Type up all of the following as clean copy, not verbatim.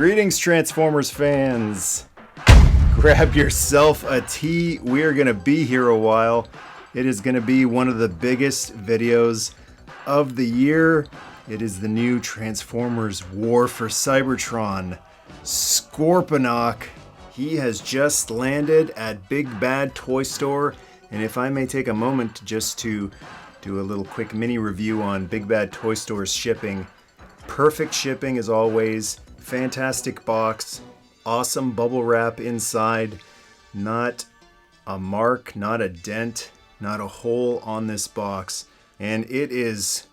Greetings, Transformers fans. Grab yourself a tea. We are going to be here a while. It is going to be one of the biggest videos of the year. It is the new Transformers War for Cybertron. Scorponok. He has just landed at Big Bad Toy Store. And if I may take a moment just to do a little quick mini review on Big Bad Toy Store's shipping. Perfect shipping as always. Fantastic box. Awesome bubble wrap inside. Not a mark, not a dent, not a hole on this box. And it is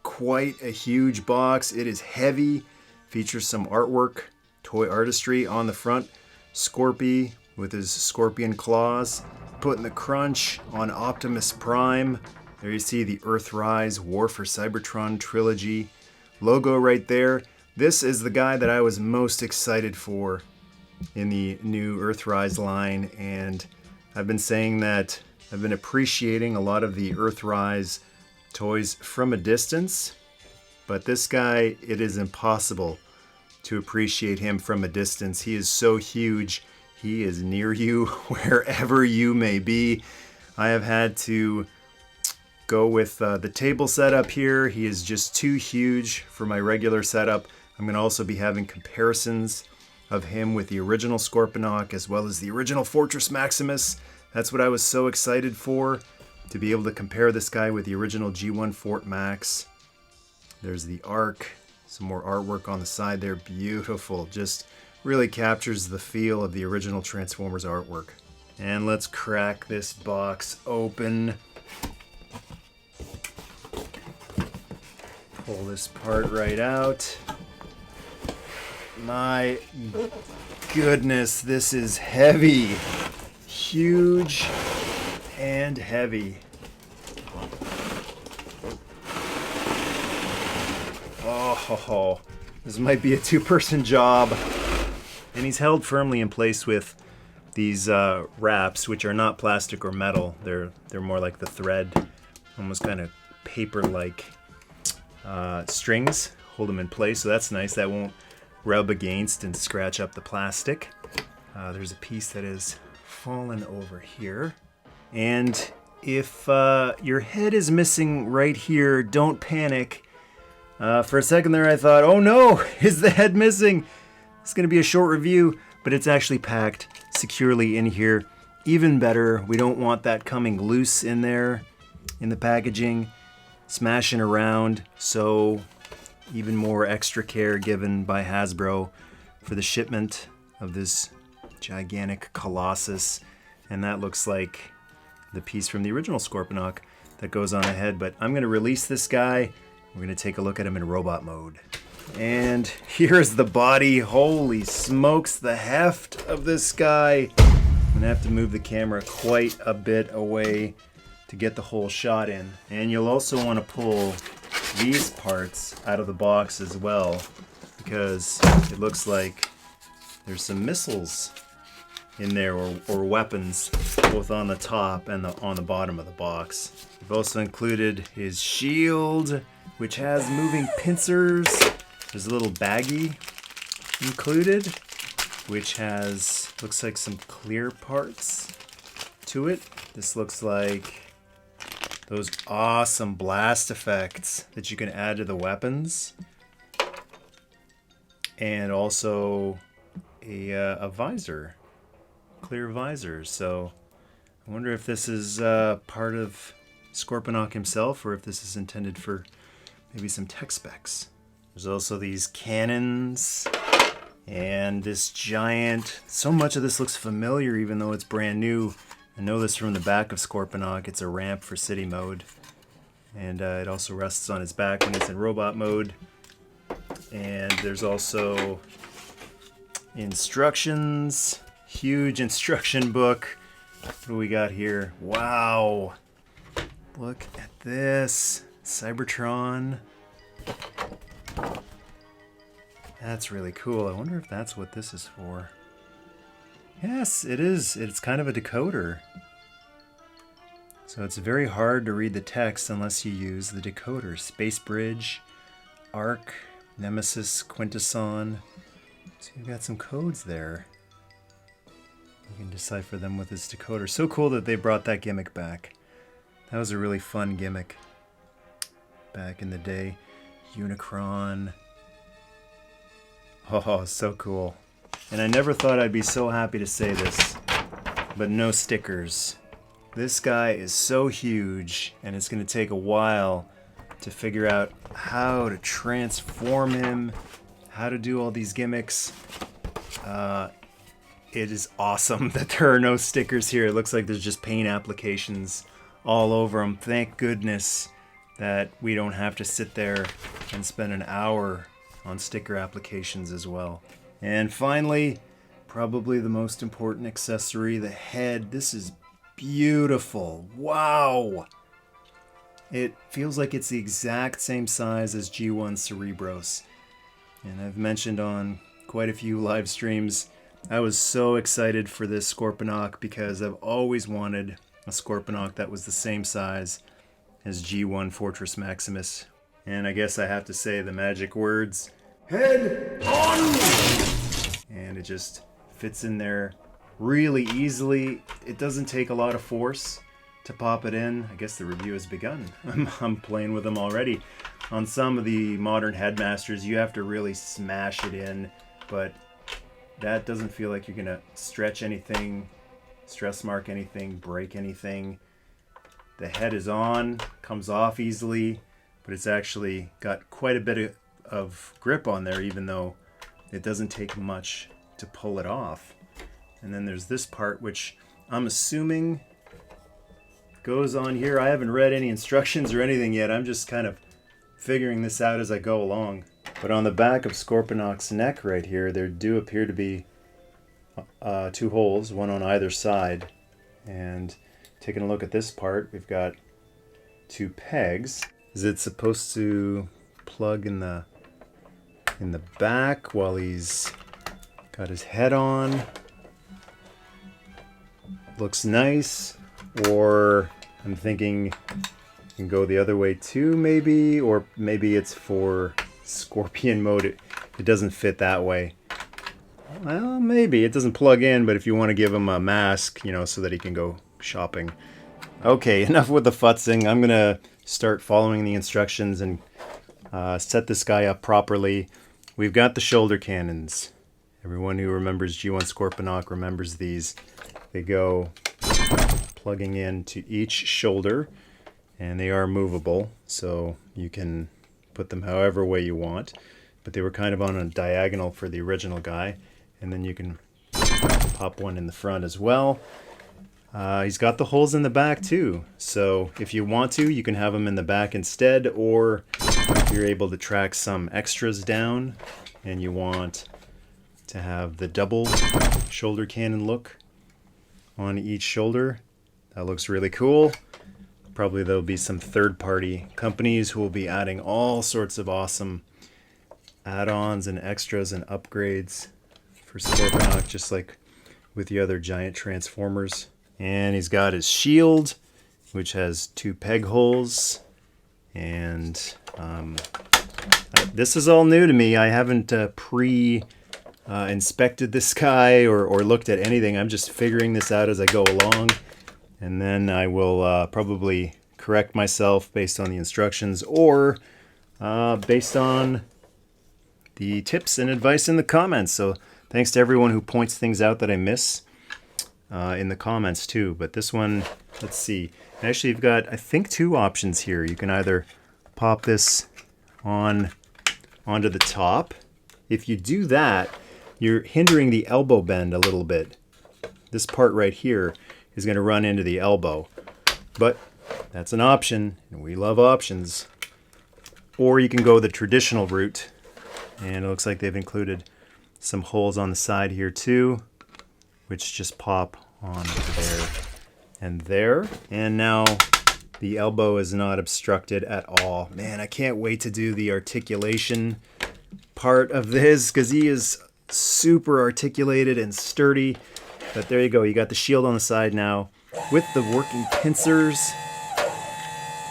quite a huge box. It is heavy. Features some artwork, toy artistry on the front. Scorpy with his scorpion claws. Putting the crunch on Optimus Prime. There you see the Earthrise War for Cybertron trilogy logo right there. This is the guy that I was most excited for in the new Earthrise line, and I've been saying that I've been appreciating a lot of the Earthrise toys from a distance, but this guy, it is impossible to appreciate him from a distance. He is so huge. He is near you wherever you may be. I have had to go with the table setup here. He is just too huge for my regular setup. I'm going to also be having comparisons of him with the original Scorponok as well as the original Fortress Maximus. That's what I was so excited for, to be able to compare this guy with the original G1 Fort Max. There's the arc, some more artwork on the side there. Beautiful. Just really captures the feel of the original Transformers artwork. And let's crack this box open. Pull this part right out. My goodness, this is heavy. Huge and heavy. Oh, this might be a two-person job. And he's held firmly in place with these wraps, which are not plastic or metal. They're more like the thread, almost kind of paper-like strings. Hold them in place, so that's nice. That won't rub against and scratch up the plastic. There's a piece that has fallen over here. And if your head is missing right here, don't panic. For a second there I thought, oh no, is the head missing? It's going to be a short review, but it's actually packed securely in here. Even better, we don't want that coming loose in there in the packaging, smashing around, so even more extra care given by Hasbro for the shipment of this gigantic colossus. And that looks like the piece from the original Scorponok that goes on ahead. But I'm going to release this guy. We're going to take a look at him in robot mode. And here's the body. Holy smokes, the heft of this guy. I'm going to have to move the camera quite a bit away to get the whole shot in. And you'll also want to pull these parts out of the box as well, because it looks like there's some missiles in there, or weapons, both on the top and on the bottom of the box. We've also included his shield, which has moving pincers. There's a little baggie included, which has, looks like some clear parts to it. This looks like those awesome blast effects that you can add to the weapons. And also a visor, clear visor. So I wonder if this is part of Scorponok himself, or if this is intended for maybe some tech specs. There's also these cannons and this giant, so much of this looks familiar even though it's brand new. I know this from the back of Scorponok. It's a ramp for city mode. And it also rests on his back when it's in robot mode. And there's also instructions. Huge instruction book. What do we got here? Wow. Look at this. Cybertron. That's really cool. I wonder if that's what this is for. Yes, it is. It's kind of a decoder. So it's very hard to read the text unless you use the decoder. Space Bridge, Arc, Nemesis, Quintesson, So you've got some codes there. You can decipher them with this decoder. So cool that they brought that gimmick back. That was a really fun gimmick back in the day. Unicron. Oh, so cool. And I never thought I'd be so happy to say this, but no stickers. This guy is so huge, and it's going to take a while to figure out how to transform him, how to do all these gimmicks. It is awesome that there are no stickers here. It looks like there's just paint applications all over him. Thank goodness that we don't have to sit there and spend an hour on sticker applications as well. And finally, probably the most important accessory, the head. This is beautiful. Wow! It feels like it's the exact same size as G1 Cerebros. And I've mentioned on quite a few live streams, I was so excited for this Scorponok because I've always wanted a Scorponok that was the same size as G1 Fortress Maximus. And I guess I have to say the magic words, head on! And it just fits in there really easily. It doesn't take a lot of force to pop it in. I guess the review has begun. I'm playing with them already. On some of the modern Headmasters, you have to really smash it in, but that doesn't feel like you're gonna stretch anything, stress mark anything, break anything. The head is on, comes off easily, but it's actually got quite a bit of grip on there, even though it doesn't take much to pull it off. And then there's this part, which I'm assuming goes on here. I haven't read any instructions or anything yet. I'm just kind of figuring this out as I go along. But on the back of Scorponok's neck right here, there do appear to be two holes, one on either side. And taking a look at this part, we've got two pegs. Is it supposed to plug in the back while he's got his head on? Looks nice. Or I'm thinking you can go the other way too, maybe, or maybe it's for Scorpion mode. It doesn't fit that way. Well, maybe it doesn't plug in, but if you want to give him a mask, you know, so that he can go shopping. Okay, enough with the futzing. I'm gonna start following the instructions and set this guy up properly. We've got the shoulder cannons. Everyone who remembers G1 Scorponok remembers these. They go plugging into each shoulder, and they are movable, so you can put them however way you want. But they were kind of on a diagonal for the original guy, and then you can pop one in the front as well. He's got the holes in the back too, so if you want to, you can have them in the back instead, or if you're able to track some extras down and you want to have the double shoulder cannon look on each shoulder, that looks really cool. Probably there'll be some third-party companies who will be adding all sorts of awesome add-ons and extras and upgrades for Scorponok, just like with the other giant transformers. And he's got his shield, which has two peg holes. And this is all new to me. I haven't inspected this guy or looked at anything. I'm just figuring this out as I go along. And then I will probably correct myself based on the instructions or based on the tips and advice in the comments. So thanks to everyone who points things out that I miss in the comments too. But this one, let's see. Actually, you've got, I think, two options here. You can either pop this onto the top. If you do that, you're hindering the elbow bend a little bit. This part right here is going to run into the elbow. But that's an option, and we love options. Or you can go the traditional route, and it looks like they've included some holes on the side here too, which just pop on there and there. And now the elbow is not obstructed at all. Man, I can't wait to do the articulation part of this, because he is super articulated and sturdy. But there you go, you got the shield on the side now with the working pincers.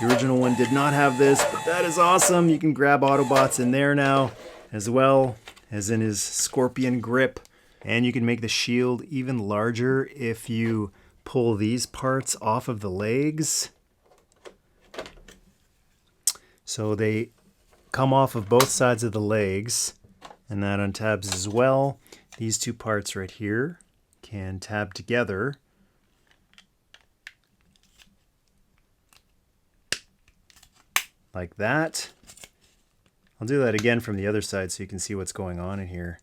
The original one did not have this, but that is awesome. You can grab Autobots in there now as well. as in his scorpion grip. And you can make the shield even larger if you pull these parts off of the legs. So they come off of both sides of the legs, and that untabs as well. These two parts right here can tab together. Like that. I'll do that again from the other side so you can see what's going on in here.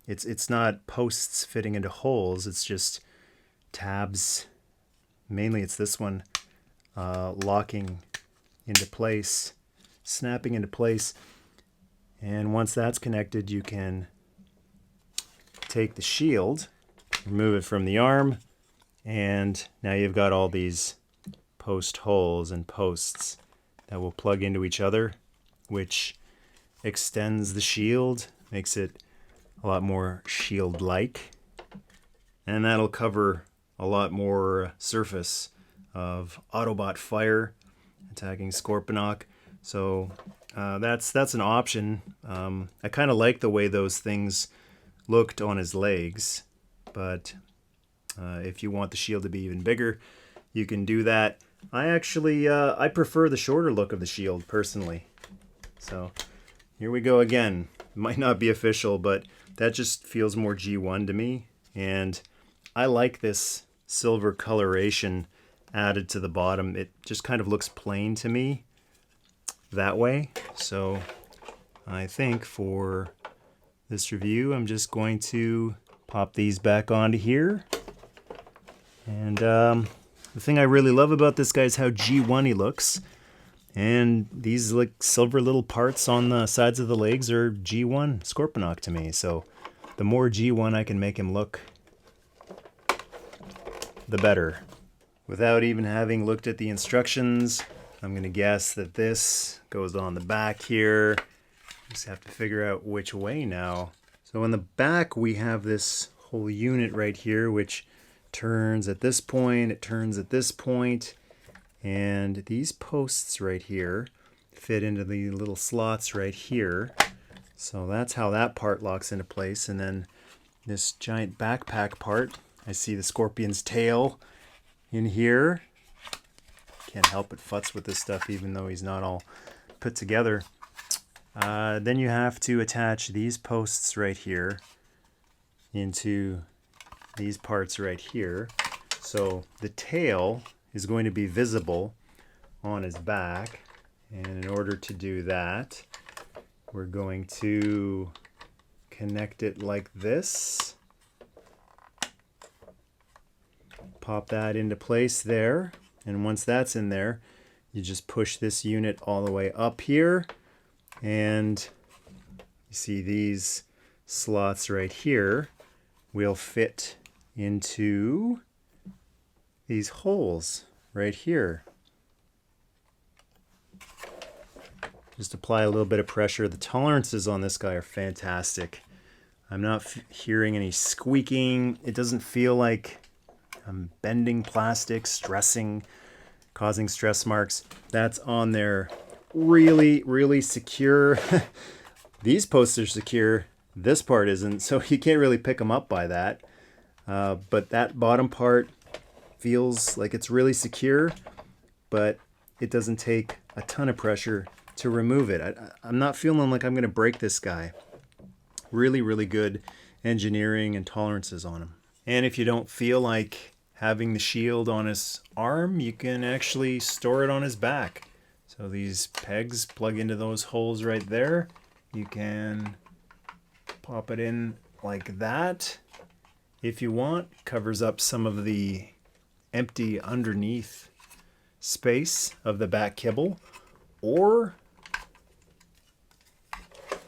It's not posts fitting into holes, it's just tabs. Mainly it's this one locking into place, snapping into place. And once that's connected, you can take the shield, remove it from the arm, and now you've got all these post holes and posts that will plug into each other, which extends the shield, makes it a lot more shield-like, and that'll cover a lot more surface of Autobot fire attacking Scorponok. So that's an option. I kind of like the way those things looked on his legs, but if you want the shield to be even bigger, you can do that. I actually I prefer the shorter look of the shield personally. So here we go again. Might not be official, but that just feels more G1 to me, and I like this silver coloration added to the bottom. It just kind of looks plain to me that way. So I think for this review, I'm just going to pop these back onto here. And the thing I really love about this guy is how G1 he looks. And these like silver little parts on the sides of the legs are G1 Scorponok to me. So the more G1 I can make him look, the better. Without even having looked at the instructions, I'm going to guess that this goes on the back here. Just have to figure out which way now. So in the back we have this whole unit right here, which turns at this point, it turns at this point, and these posts right here fit into the little slots right here. So that's how that part locks into place. And then this giant backpack part, I see the scorpion's tail in here. Can't help but futz with this stuff even though he's not all put together. Then you have to attach these posts right here into these parts right here. So the tail is going to be visible on his back, and in order to do that, we're going to connect it like this. Pop that into place there, and once that's in there, you just push this unit all the way up here, and you see these slots right here will fit into these holes right here. Just apply a little bit of pressure. The tolerances on this guy are fantastic. I'm not hearing any squeaking. It doesn't feel like I'm bending plastic, stressing, causing stress marks. That's on there. Really, really secure. These posts are secure. This part isn't, so you can't really pick them up by that. But that bottom part feels like it's really secure, but it doesn't take a ton of pressure to remove it. I'm not feeling like I'm going to break this guy. Really, really good engineering and tolerances on him. And if you don't feel like having the shield on his arm, you can actually store it on his back. So these pegs plug into those holes right there. You can pop it in like that if you want. Covers up some of the empty underneath space of the back kibble, or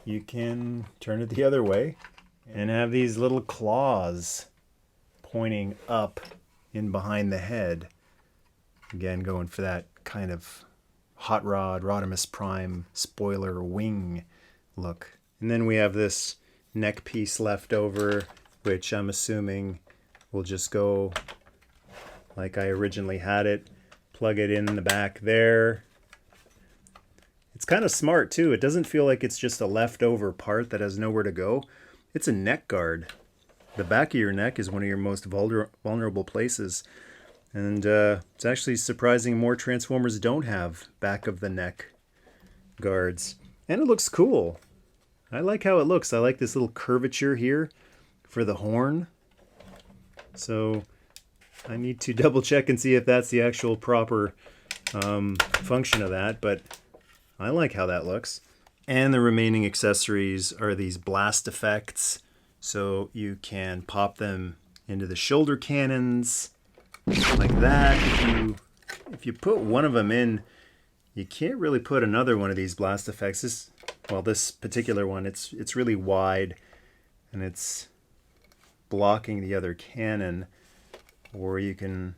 you can turn it the other way and have these little claws pointing up in behind the head. Again, going for that kind of hot rod Rodimus Prime spoiler wing look. And then we have this neck piece left over, which I'm assuming will just go like I originally had it. Plug it in the back there. It's kind of smart too. It doesn't feel like it's just a leftover part that has nowhere to go. It's a neck guard. The back of your neck is one of your most vulnerable places. And it's actually surprising more Transformers don't have back of the neck guards. And it looks cool. I like how it looks. I like this little curvature here for the horn. So I need to double check and see if that's the actual proper function of that. But I like how that looks. And the remaining accessories are these blast effects. So you can pop them into the shoulder cannons like that. If you put one of them in, you can't really put another one of these blast effects. This particular one, it's really wide and it's blocking the other cannon. Or you can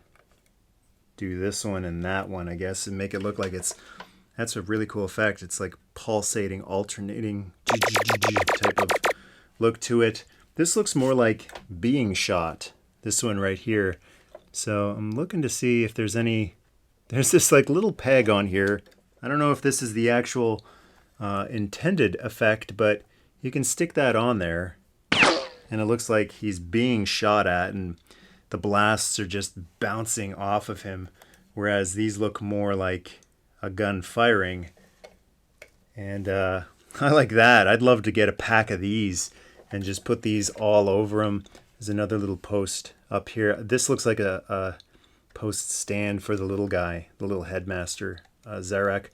do this one and that one, I guess, and make it look like that's a really cool effect. It's like pulsating, alternating type of look to it. This looks more like being shot, this one right here. So I'm looking to see if there's this like little peg on here. I don't know if this is the actual intended effect, but you can stick that on there and it looks like he's being shot at and the blasts are just bouncing off of him, whereas these look more like a gun firing. And I like that. I'd love to get a pack of these and just put these all over them. There's another little post up here. This looks like a post stand for the little guy, the little Headmaster, Zarak.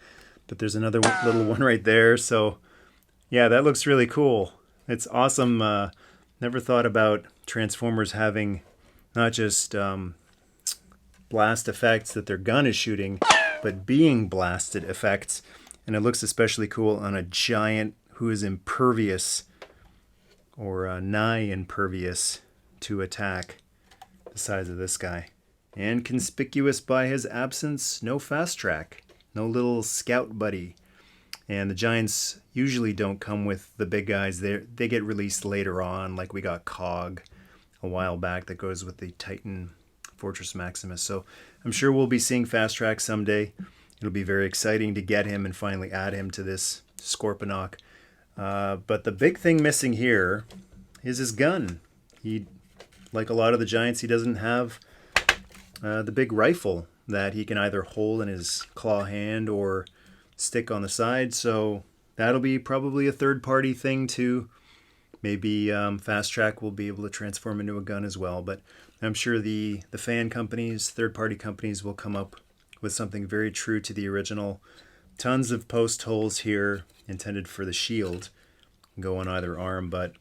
But there's another little one right there. So yeah, that looks really cool. It's awesome. Never thought about Transformers having not just blast effects that their gun is shooting, but being blasted effects. And it looks especially cool on a giant who is impervious or nigh impervious to attack, the size of this guy. And conspicuous by his absence, no fast track, no little scout buddy. And the giants usually don't come with the big guys. They get released later on, like we got Cog a while back that goes with the Titan Fortress Maximus. So I'm sure we'll be seeing fast track someday. It'll be very exciting to get him and finally add him to this Scorponok. But the big thing missing here is his gun. Like a lot of the giants, he doesn't have the big rifle that he can either hold in his claw hand or stick on the side. So that'll be probably a third-party thing too. Maybe Fast Track will be able to transform into a gun as well. But I'm sure the fan companies, third-party companies, will come up with something very true to the original. Tons of post holes here intended for the shield. Go on either arm, but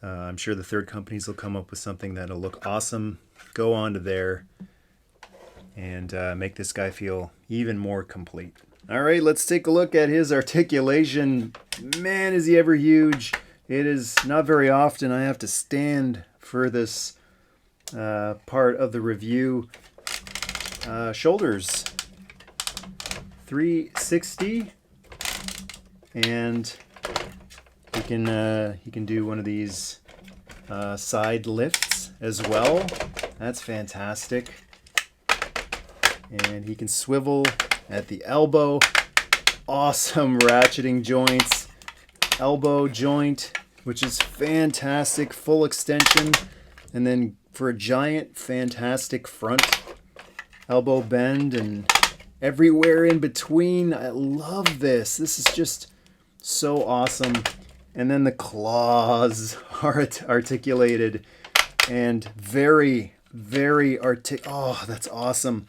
I'm sure the third companies will come up with something that'll look awesome, go on to there, and make this guy feel even more complete. All right, let's take a look at his articulation. Man, is he ever huge. It is not very often I have to stand for this part of the review. Shoulders, 360, and he can do one of these side lifts as well. That's fantastic. And he can swivel at the elbow. Awesome ratcheting joints. Elbow joint, which is fantastic, full extension. And then for a giant, fantastic front elbow bend and everywhere in between. I love this. This is just so awesome. And then the claws are articulated and very, very oh, that's awesome.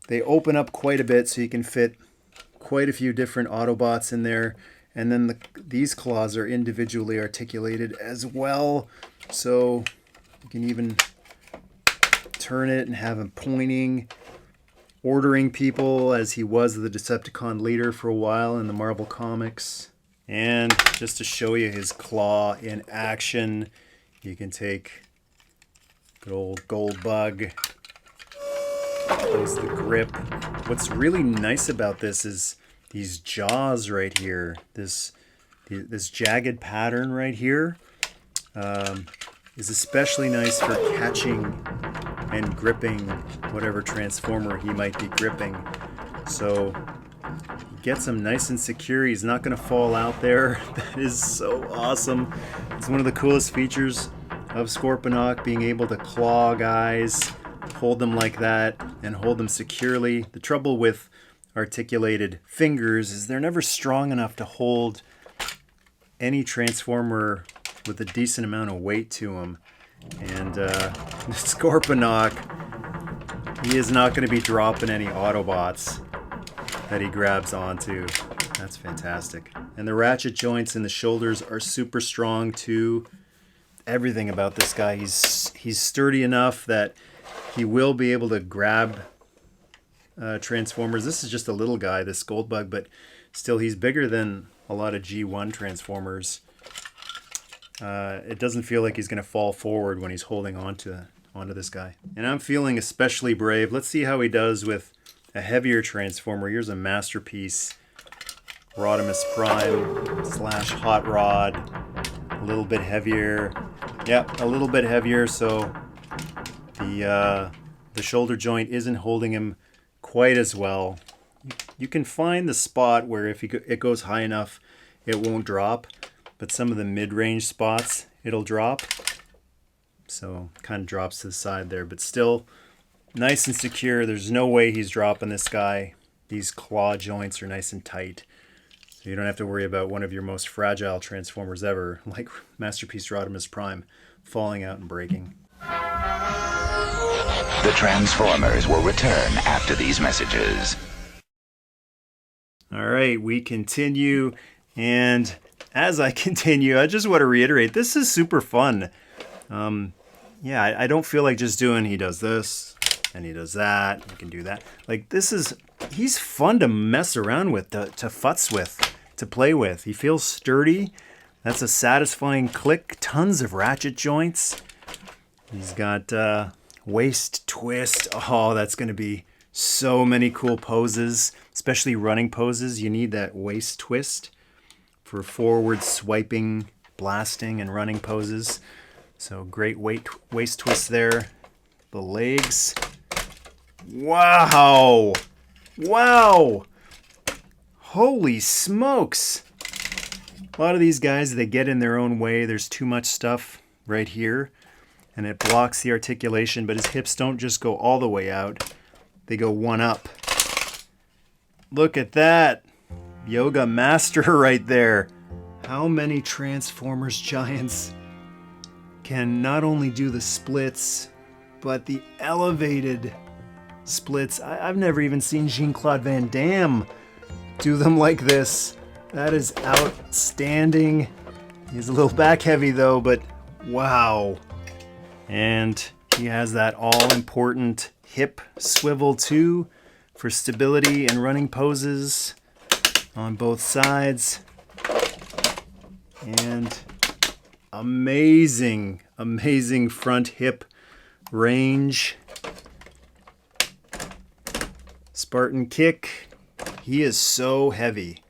They open up quite a bit so you can fit quite a few different Autobots in there. And then these claws are individually articulated as well. So you can even turn it and have him pointing, ordering people, as he was the Decepticon leader for a while in the Marvel Comics. And just to show you his claw in action, you can take good old Gold Bug, place the grip. What's really nice about this is these jaws right here. This jagged pattern right here is especially nice for catching and gripping whatever Transformer he might be gripping. So Gets him nice and secure. He's not going to fall out there. That is so awesome. It's one of the coolest features of Scorponok, being able to claw guys, hold them like that, and hold them securely. The trouble with articulated fingers is they're never strong enough to hold any transformer with a decent amount of weight to them. And Scorponok, he is not going to be dropping any Autobots that he grabs onto. That's fantastic. And the ratchet joints in the shoulders are super strong too. Everything about this guy, he's sturdy enough that he will be able to grab transformers. This is just a little guy, this Goldbug, but still he's bigger than a lot of G1 transformers. It doesn't feel like he's going to fall forward when he's holding onto this guy. And I'm feeling especially brave. Let's see how he does with a heavier transformer. Here's a Masterpiece Rodimus Prime / Hot Rod. A little bit heavier. Yep, a little bit heavier, so the shoulder joint isn't holding him quite as well. You can find the spot where if it goes high enough, it won't drop, but some of the mid-range spots, it'll drop. So kind of drops to the side there, but still nice and secure. There's no way he's dropping this guy. These claw joints are nice and tight, so you don't have to worry about one of your most fragile transformers ever, like Masterpiece Rodimus Prime, falling out and breaking. The Transformers will return after these messages. All right, we continue, and as I continue, I just want to reiterate, this is super fun. Yeah, I don't feel like just doing, he does this, and he does that, you can do that. Like, he's fun to mess around with, to futz with, to play with. He feels sturdy. That's a satisfying click. Tons of ratchet joints. He's got waist twist. Oh, that's going to be so many cool poses, especially running poses. You need that waist twist for forward swiping, blasting, and running poses. So great waist twist there. The legs. Wow! Wow! Holy smokes! A lot of these guys, they get in their own way. There's too much stuff right here, and it blocks the articulation, but his hips don't just go all the way out. They go one up. Look at that! Yoga Master right there. How many Transformers giants can not only do the splits, but the elevated splits? I've never even seen Jean-Claude Van Damme do them like this. That is outstanding. He's a little back heavy though, but wow. And he has that all-important hip swivel too for stability and running poses on both sides. And amazing, amazing front hip range. Spartan kick. He is so heavy,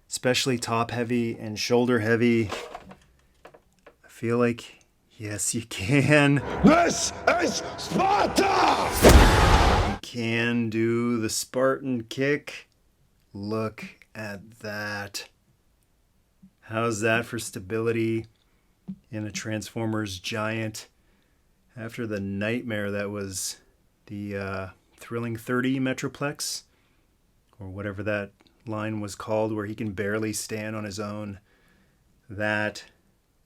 especially top heavy and shoulder heavy. I feel like, yes, you can. This is Sparta! You can do the Spartan kick. Look at that. How's that for stability in a Transformers giant? After the nightmare that was the Thrilling 30 Metroplex, or whatever that line was called, where he can barely stand on his own, that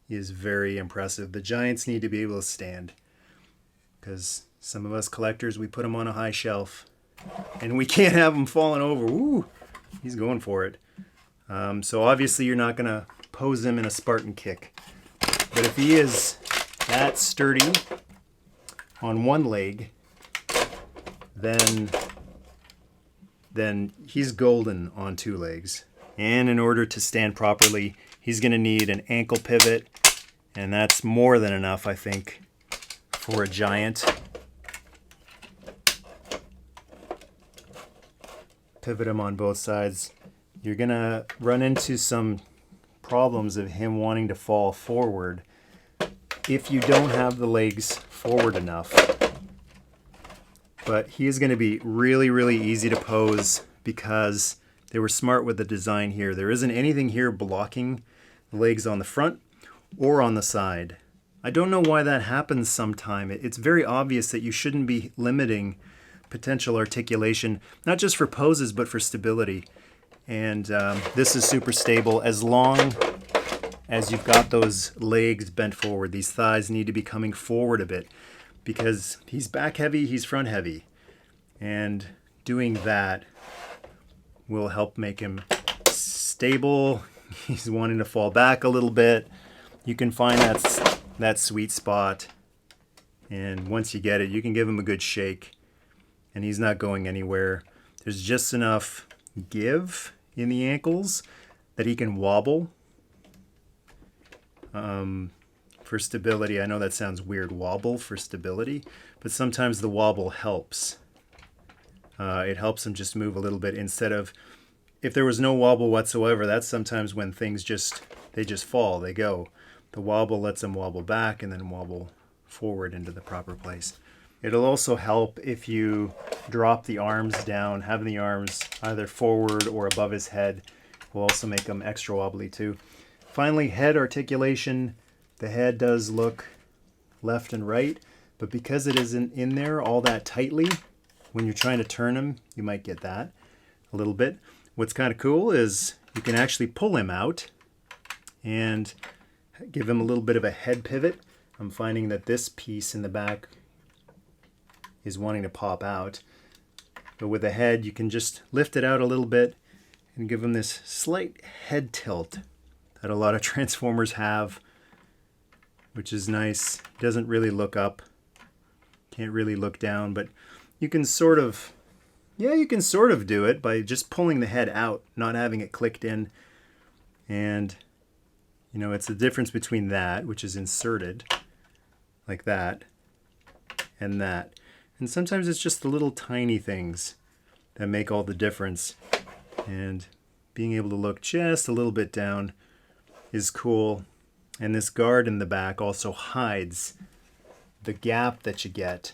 is very impressive. The giants need to be able to stand, because some of us collectors, we put them on a high shelf, and we can't have them falling over. Ooh, he's going for it. So obviously you're not going to pose him in a Spartan kick. But if he is that sturdy on one leg, then he's golden on two legs. And in order to stand properly, he's going to need an ankle pivot. And that's more than enough, I think, for a giant. Pivot him on both sides. You're going to run into some problems of him wanting to fall forward if you don't have the legs forward enough. But he is going to be really, really easy to pose because They were smart with the design here. There isn't anything here blocking the legs on the front or on the side. I don't know why that happens sometime. It's very obvious that you shouldn't be limiting potential articulation, not just for poses, but for stability. And this is super stable as long as you've got those legs bent forward. These thighs need to be coming forward a bit because he's back heavy, he's front heavy. And doing that will help make him stable. He's wanting to fall back a little bit. You can find that sweet spot. And once you get it, you can give him a good shake. And he's not going anywhere. There's just enough give in the ankles that he can wobble. For stability, I know that sounds weird, wobble for stability, but sometimes the wobble helps. It helps him just move a little bit instead of, if there was no wobble whatsoever, that's sometimes when things just fall, they go. The wobble lets them wobble back and then wobble forward into the proper place. It'll also help if you drop the arms down. Having the arms either forward or above his head will also make them extra wobbly too. Finally, head articulation. The head does look left and right, but because it isn't in there all that tightly, when you're trying to turn him, you might get that a little bit. What's kind of cool is you can actually pull him out and give him a little bit of a head pivot. I'm finding that this piece in the back is wanting to pop out. But with the head, you can just lift it out a little bit and give him this slight head tilt that a lot of Transformers have, which is nice. Doesn't really look up. Can't really look down, but you can sort of, you can sort of do it by just pulling the head out, not having it clicked in. And, it's the difference between that, which is inserted, like that, and that. And sometimes it's just the little tiny things that make all the difference. And being able to look just a little bit down is cool. And this guard in the back also hides the gap that you get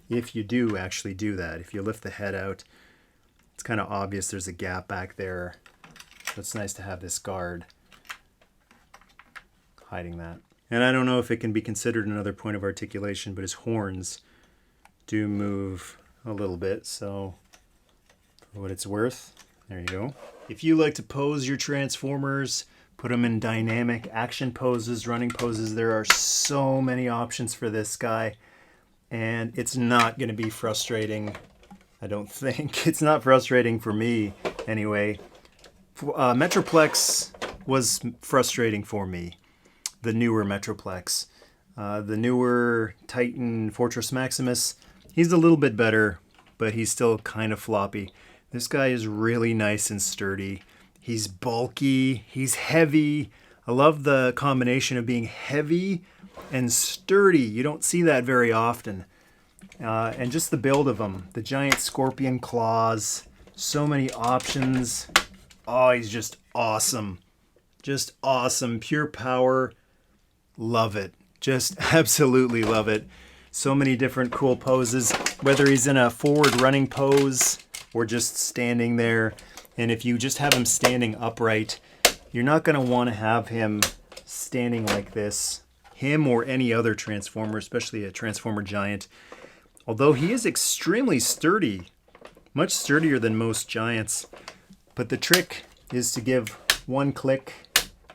if you do actually do that. If you lift the head out, it's kind of obvious there's a gap back there. So it's nice to have this guard hiding that. And I don't know if it can be considered another point of articulation, but his horns do move a little bit. So for what it's worth, there you go. If you like to pose your Transformers, put them in dynamic action poses, running poses, there are so many options for this guy. And it's not going to be frustrating, I don't think. It's not frustrating for me, anyway. Metroplex was frustrating for me, the newer Metroplex. The newer Titan Fortress Maximus, he's a little bit better, but he's still kind of floppy. This guy is really nice and sturdy. He's bulky, he's heavy. I love the combination of being heavy and sturdy. You don't see that very often. And just the build of him, the giant scorpion claws, so many options. Oh, he's just awesome. Just awesome, pure power. Love it. Just absolutely love it. So many different cool poses, whether he's in a forward running pose or just standing there. And if you just have him standing upright, you're not going to want to have him standing like this. Him or any other Transformer, especially a Transformer Giant. Although he is extremely sturdy, much sturdier than most giants. But the trick is to give one click,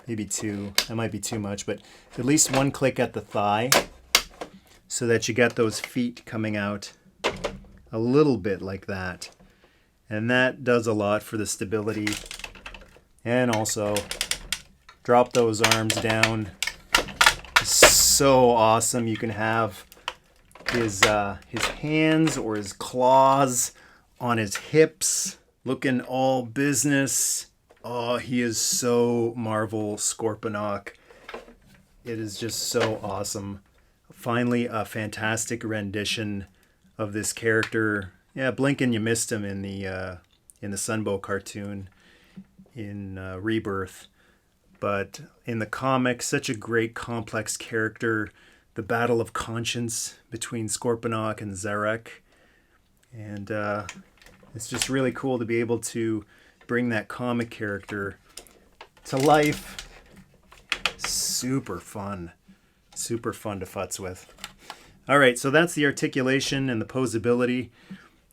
maybe two, that might be too much, but at least one click at the thigh so that you get those feet coming out a little bit like that. And that does a lot for the stability. And also drop those arms down. So awesome. You can have his hands or his claws on his hips, looking all business. Oh, he is so Marvel Scorponok. It is just so awesome. Finally, a fantastic rendition of this character. Yeah, blink and you missed him in the Sunbow cartoon in Rebirth. But in the comics, such a great complex character. The battle of conscience between Scorponok and Zarek. And it's just really cool to be able to bring that comic character to life. Super fun. Super fun to futz with. All right, so that's the articulation and the posability.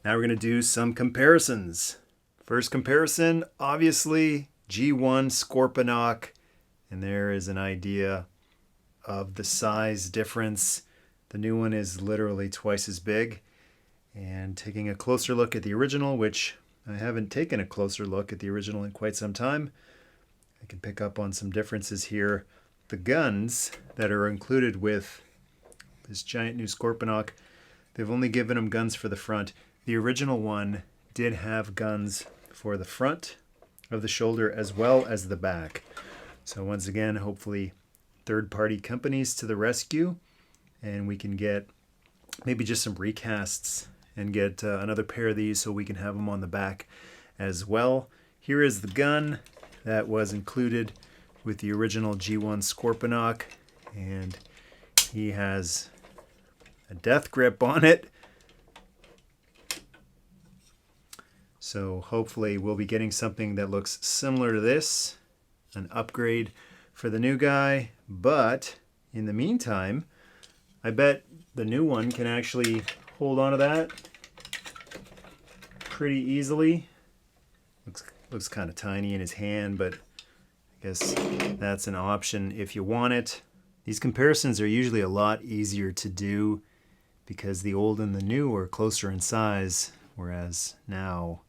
Now we're going to do some comparisons. First comparison, obviously, G1 Scorponok. And there is an idea of the size difference. The new one is literally twice as big. And taking a closer look at the original, which I haven't taken a closer look at the original in quite some time, I can pick up on some differences here. The guns that are included with this giant new Scorponok, they've only given them guns for the front. The original one did have guns for the front of the shoulder as well as the back. So once again, hopefully third-party companies to the rescue, and we can get maybe just some recasts and get another pair of these so we can have them on the back as well. Here is the gun that was included with the original G1 Scorponok, and he has a death grip on it. So hopefully we'll be getting something that looks similar to this, an upgrade for the new guy. But in the meantime, I bet the new one can actually hold on to that pretty easily. Looks kind of tiny in his hand, but I guess that's an option if you want it. These comparisons are usually a lot easier to do because the old and the new are closer in size, whereas now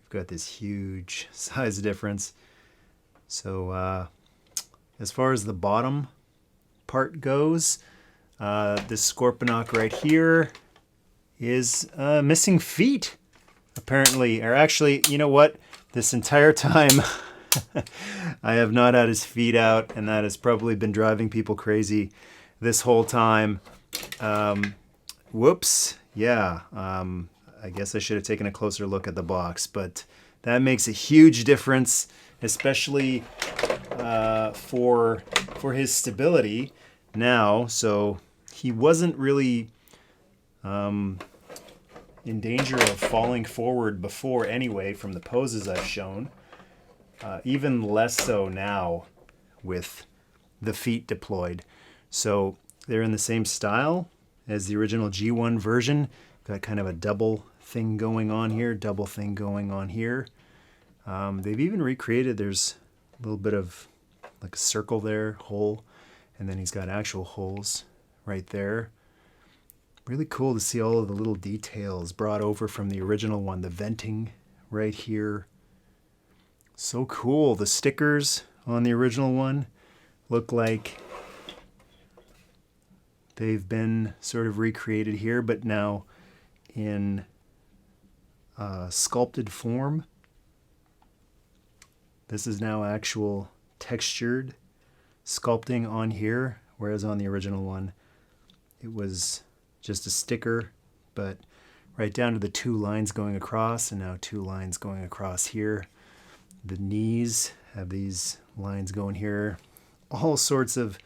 we've got this huge size difference. So as far as the bottom part goes, this Scorponok right here is missing feet, apparently. Or actually, you know what? This entire time I have not had his feet out, and that has probably been driving people crazy this whole time. Whoops. Yeah. I guess I should have taken a closer look at the box, but that makes a huge difference, especially for his stability now. So he wasn't really in danger of falling forward before anyway from the poses I've shown. Even less so now with the feet deployed. So they're in the same style as the original G1 version. Got kind of a double thing going on here, double thing going on here. They've even recreated, there's a little bit of like a circle there, hole, and then he's got actual holes right there. Really cool to see all of the little details brought over from the original one. The venting right here. So cool. The stickers on the original one look like they've been sort of recreated here, but now in sculpted form. This is now actual textured sculpting on here, whereas on the original one it was just a sticker, but right down to the two lines going across, and now two lines going across here. The knees have these lines going here. All sorts of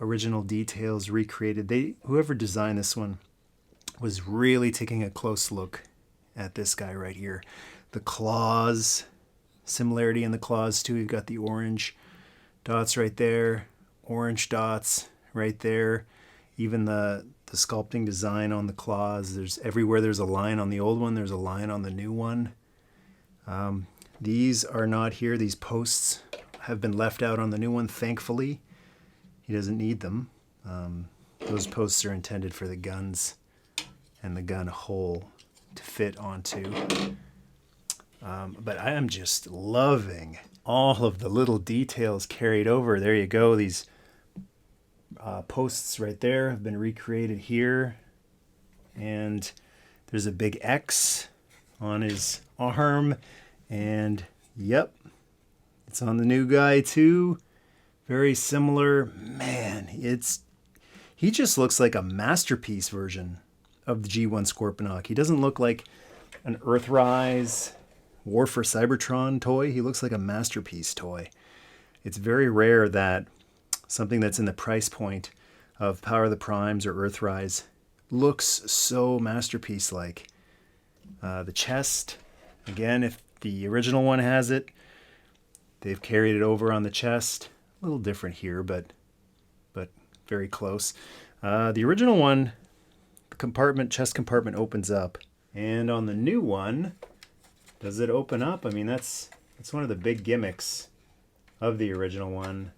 original details recreated. Whoever designed this one was really taking a close look at this guy right here. The claws, similarity in the claws too. You've got the orange dots right there, orange dots right there. Even the sculpting design on the claws. There's everywhere there's a line on the old one, there's a line on the new one. These are not here. These posts have been left out on the new one, thankfully. He doesn't need them. Those posts are intended for the guns and the gun hole to fit onto. But I am just loving all of the little details carried over. There you go. These posts right there have been recreated here. And there's a big X on his arm. And yep, it's on the new guy too. Very similar. Man, he just looks like a masterpiece version of the G1 Scorponok. He doesn't look like an Earthrise War for Cybertron toy. He looks like a masterpiece toy. It's very rare that something that's in the price point of Power of the Primes or Earthrise looks so masterpiece-like. The chest, again, if the original one has it. They've carried it over on the chest. A little different here, but very close. The original one, the chest compartment opens up. And on the new one, does it open up? I mean, that's one of the big gimmicks of the original one.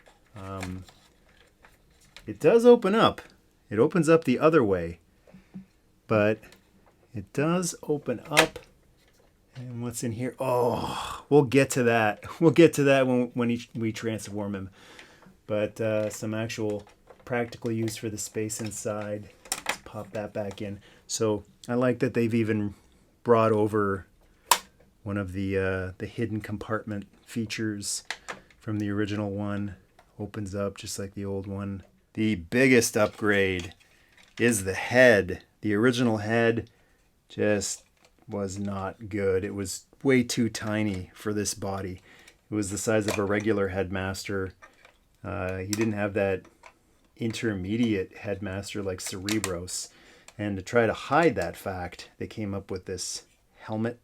It does open up. It opens up the other way. But it does open up. And what's in here? Oh, we'll get to that. We'll get to that when we transform him. But some actual practical use for the space inside. Let's pop that back in. So I like that they've even brought over one of the hidden compartment features from the original one. Opens up just like the old one. The biggest upgrade is the head. The original head just was not good. It was way too tiny for this body. It was the size of a regular Headmaster. He didn't have that intermediate Headmaster like Cerebros. And to try to hide that fact, they came up with this helmet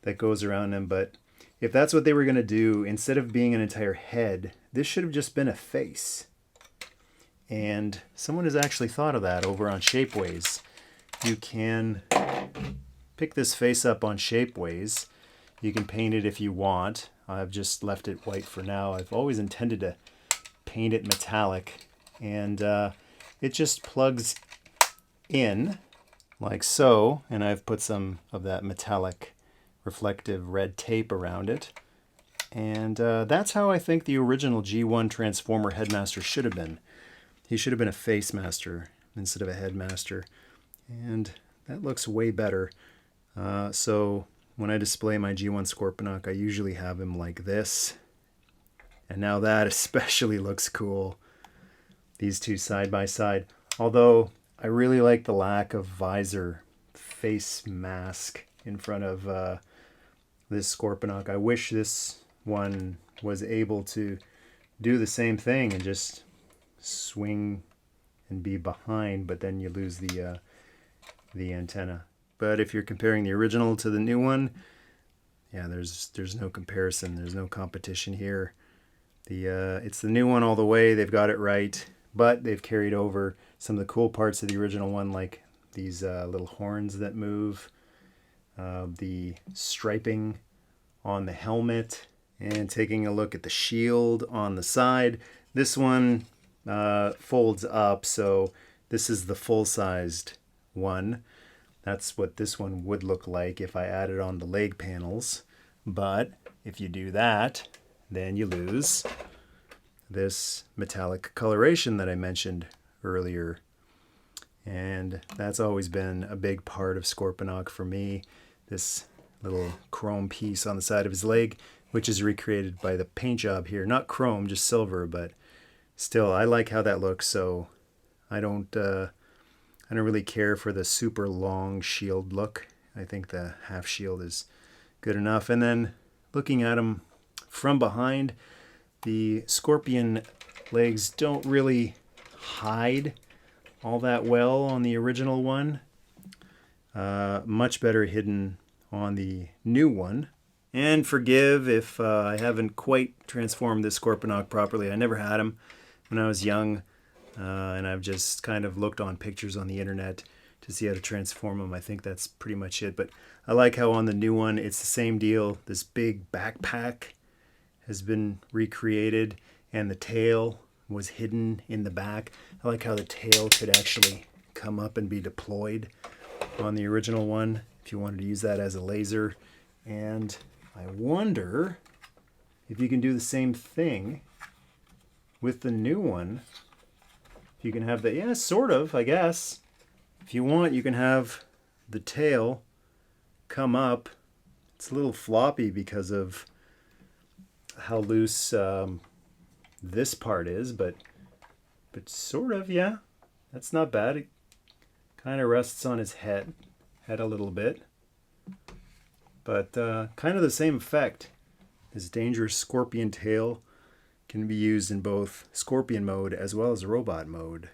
that goes around him. But if that's what they were going to do, instead of being an entire head, this should have just been a face. And someone has actually thought of that over on Shapeways. You can pick this face up on Shapeways. You can paint it if you want. I've just left it white for now. I've always intended to paint it metallic. And it just plugs in like so. And I've put some of that metallic reflective red tape around it. And that's how I think the original G1 Transformer Headmaster should have been. He should have been a Face Master instead of a Headmaster. And that looks way better. So when I display my G1 Scorponok, I usually have him like this. And now that especially looks cool. These two side by side. Although I really like the lack of visor face mask in front of this Scorponok. I wish this one was able to do the same thing and just swing and be behind, but then you lose the antenna. But if you're comparing the original to the new one, yeah, there's no comparison. There's no competition here. It's the new one all the way. They've got it right, but they've carried over some of the cool parts of the original one, like these little horns that move, the striping on the helmet, and taking a look at the shield on the side. This one folds up, so this is the full-sized one. That's what this one would look like if I added on the leg panels. But if you do that, then you lose this metallic coloration that I mentioned earlier. And that's always been a big part of Scorponok for me. This little chrome piece on the side of his leg, which is recreated by the paint job here. Not chrome, just silver, but still, I like how that looks, so I don't really care for the super long shield look. I think the half shield is good enough. And then looking at him from behind, the scorpion legs don't really hide all that well on the original one. Much better hidden on the new one. And forgive if I haven't quite transformed this Scorponok properly. I never had him when I was young. And I've just kind of looked on pictures on the internet to see how to transform them. I think that's pretty much it. But I like how on the new one, it's the same deal. This big backpack has been recreated, and the tail was hidden in the back. I like how the tail could actually come up and be deployed on the original one if you wanted to use that as a laser. And I wonder if you can do the same thing with the new one. You can have the, yeah, sort of, I guess. If you want, you can have the tail come up. It's a little floppy because of how loose this part is, but sort of, yeah. That's not bad. It kind of rests on his head a little bit. But kind of the same effect. This dangerous scorpion tail can be used in both Scorpion mode as well as Robot mode.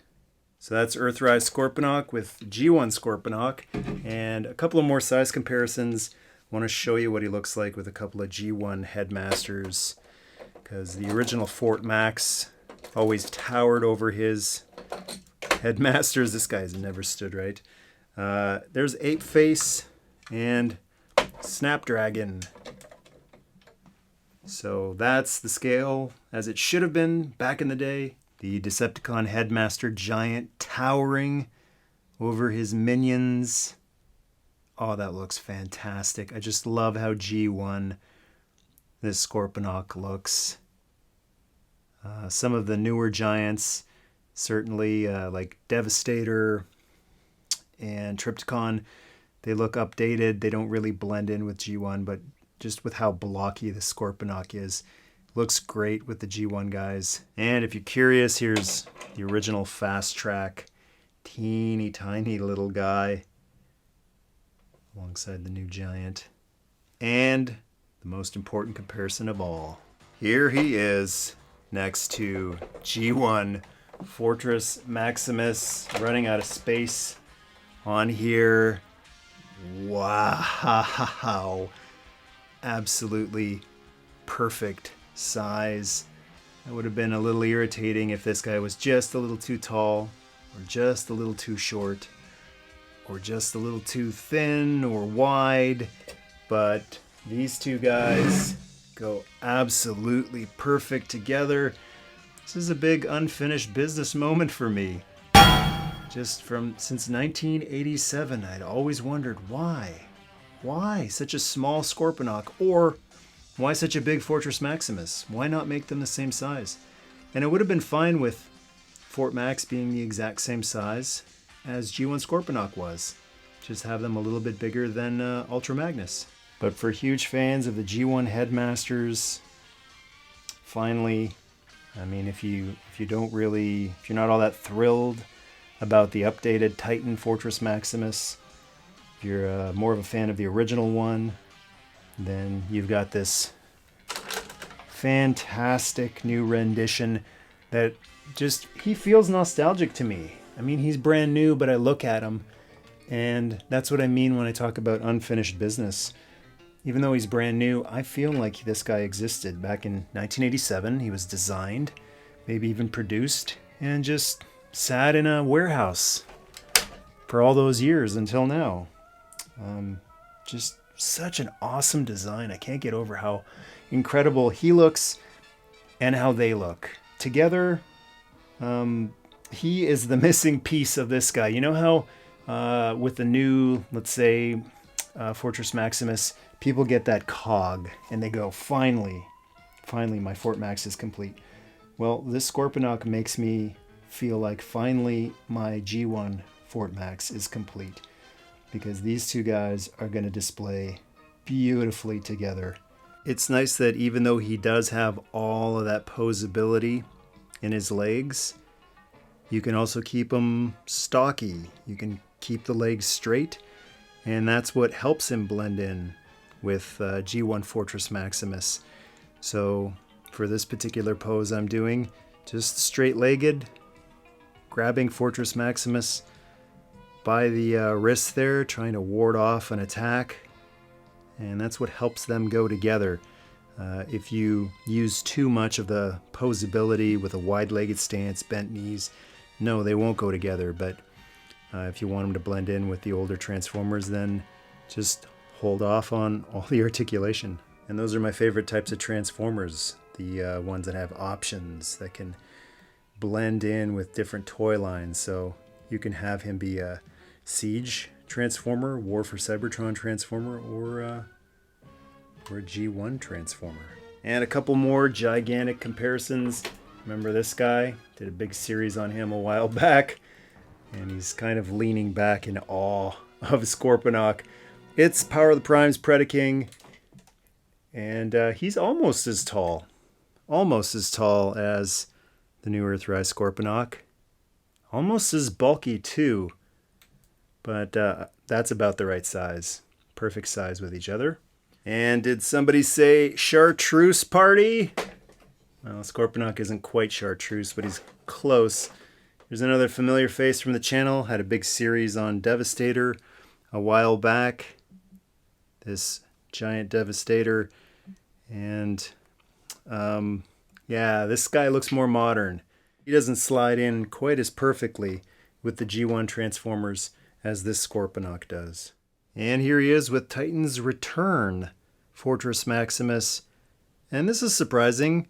So that's Earthrise Scorponok with G1 Scorponok, and a couple of more size comparisons. want to show you what he looks like with a couple of G1 Headmasters, because the original Fort Max always towered over his Headmasters. This guy's never stood right. There's Ape Face and Snapdragon. So that's the scale as it should have been back in the day. The Decepticon Headmaster giant towering over his minions. Oh, that looks fantastic. I just love how G1 this Scorponok looks. Some of the newer giants, certainly like Devastator and Trypticon, they look updated. They don't really blend in with G1, but just with how blocky the Scorponok is, looks great with the G1 guys. And if you're curious, here's the original Fast Track, teeny tiny little guy alongside the new giant. And the most important comparison of all, here he is next to G1 Fortress Maximus, running out of space on here. Wow. Absolutely perfect size. That would have been a little irritating if this guy was just a little too tall, or just a little too short, or just a little too thin or wide. But these two guys go absolutely perfect together. This is a big unfinished business moment for me. Since 1987, I'd always wondered why such a small Scorponok, or why such a big Fortress Maximus? Why not make them the same size? And it would have been fine with Fort Max being the exact same size as G1 Scorponok was. Just have them a little bit bigger than Ultra Magnus. But for huge fans of the G1 Headmasters, finally, I mean, if you're not all that thrilled about the updated Titan Fortress Maximus, if you're more of a fan of the original one, then you've got this fantastic new rendition that just, he feels nostalgic to me. I mean, he's brand new, but I look at him, and that's what I mean when I talk about unfinished business. Even though he's brand new, I feel like this guy existed back in 1987. He was designed, maybe even produced, and just sat in a warehouse for all those years until now. Just such an awesome design. I can't get over how incredible he looks and how they look. Together, he is the missing piece of this guy. You know how with the new, let's say, Fortress Maximus, people get that cog and they go, finally, my Fort Max is complete. Well, this Scorponok makes me feel like finally my G1 Fort Max is complete, because these two guys are going to display beautifully together. It's nice that even though he does have all of that posability in his legs, you can also keep him stocky. You can keep the legs straight, and that's what helps him blend in with G1 Fortress Maximus. So for this particular pose I'm doing, just straight-legged, grabbing Fortress Maximus by the wrist there, trying to ward off an attack, and that's what helps them go together. If you use too much of the posability with a wide-legged stance, bent knees, no, they won't go together. But if you want them to blend in with the older Transformers, then just hold off on all the articulation. And those are my favorite types of Transformers, the ones that have options that can blend in with different toy lines. So you can have him be a Siege Transformer, War for Cybertron Transformer, or a G1 Transformer. And a couple more gigantic comparisons. Remember this guy? Did a big series on him a while back, and he's kind of leaning back in awe of Scorponok. It's Power of the Prime's Predaking, and he's almost as tall as the new Earthrise Scorponok. Almost as bulky too, but that's about the right size. Perfect size with each other. And did somebody say chartreuse party? Well, Scorponok isn't quite chartreuse, but he's close. There's another familiar face from the channel. Had a big series on Devastator a while back. This giant Devastator. And yeah, this guy looks more modern. He doesn't slide in quite as perfectly with the G1 Transformers as this Scorponok does. And here he is with Titan's Return, Fortress Maximus. And this is surprising.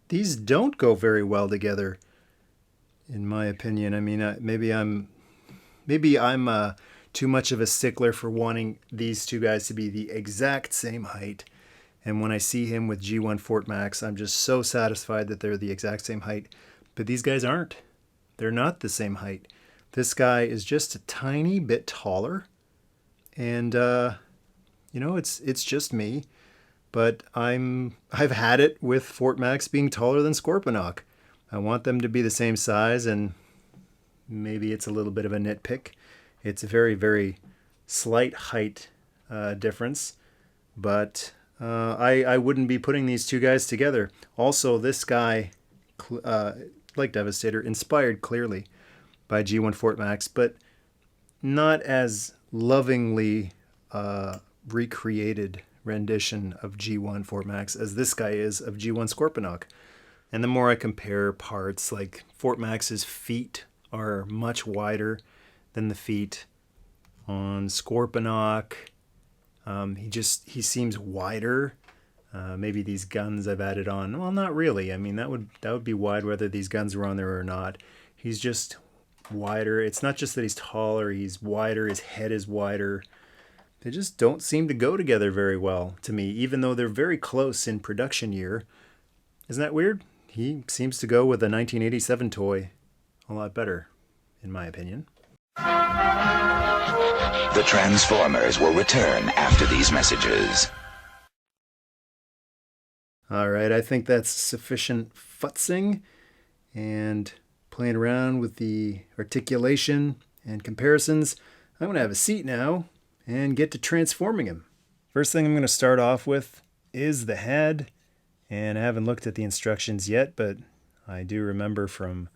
These don't go very well together, in my opinion. I mean, maybe I'm too much of a stickler for wanting these two guys to be the exact same height. And when I see him with G1 Fort Max, I'm just so satisfied that they're the exact same height. But these guys aren't. They're not the same height. This guy is just a tiny bit taller. And, you know, it's just me. But I've had it with Fort Max being taller than Scorponok. I want them to be the same size, and maybe it's a little bit of a nitpick. It's a very, very slight height difference. But I wouldn't be putting these two guys together. Also, this guy, like Devastator, inspired clearly by G1 Fort Max, but not as lovingly recreated rendition of G1 Fort Max as this guy is of G1 Scorponok. And the more I compare parts, like Fort Max's feet are much wider than the feet on Scorponok. He seems wider. Maybe these guns I've added on. Well, not really. I mean, that would be wide whether these guns were on there or not. He's just wider. It's not just that he's taller, he's wider, his head is wider. They just don't seem to go together very well to me, even though they're very close in production year. Isn't that weird? He seems to go with a 1987 toy a lot better, in my opinion. The Transformers will return after these messages. All right, I think that's sufficient futzing and playing around with the articulation and comparisons. I'm going to have a seat now and get to transforming him. First thing I'm going to start off with is the head. And I haven't looked at the instructions yet, but I do remember from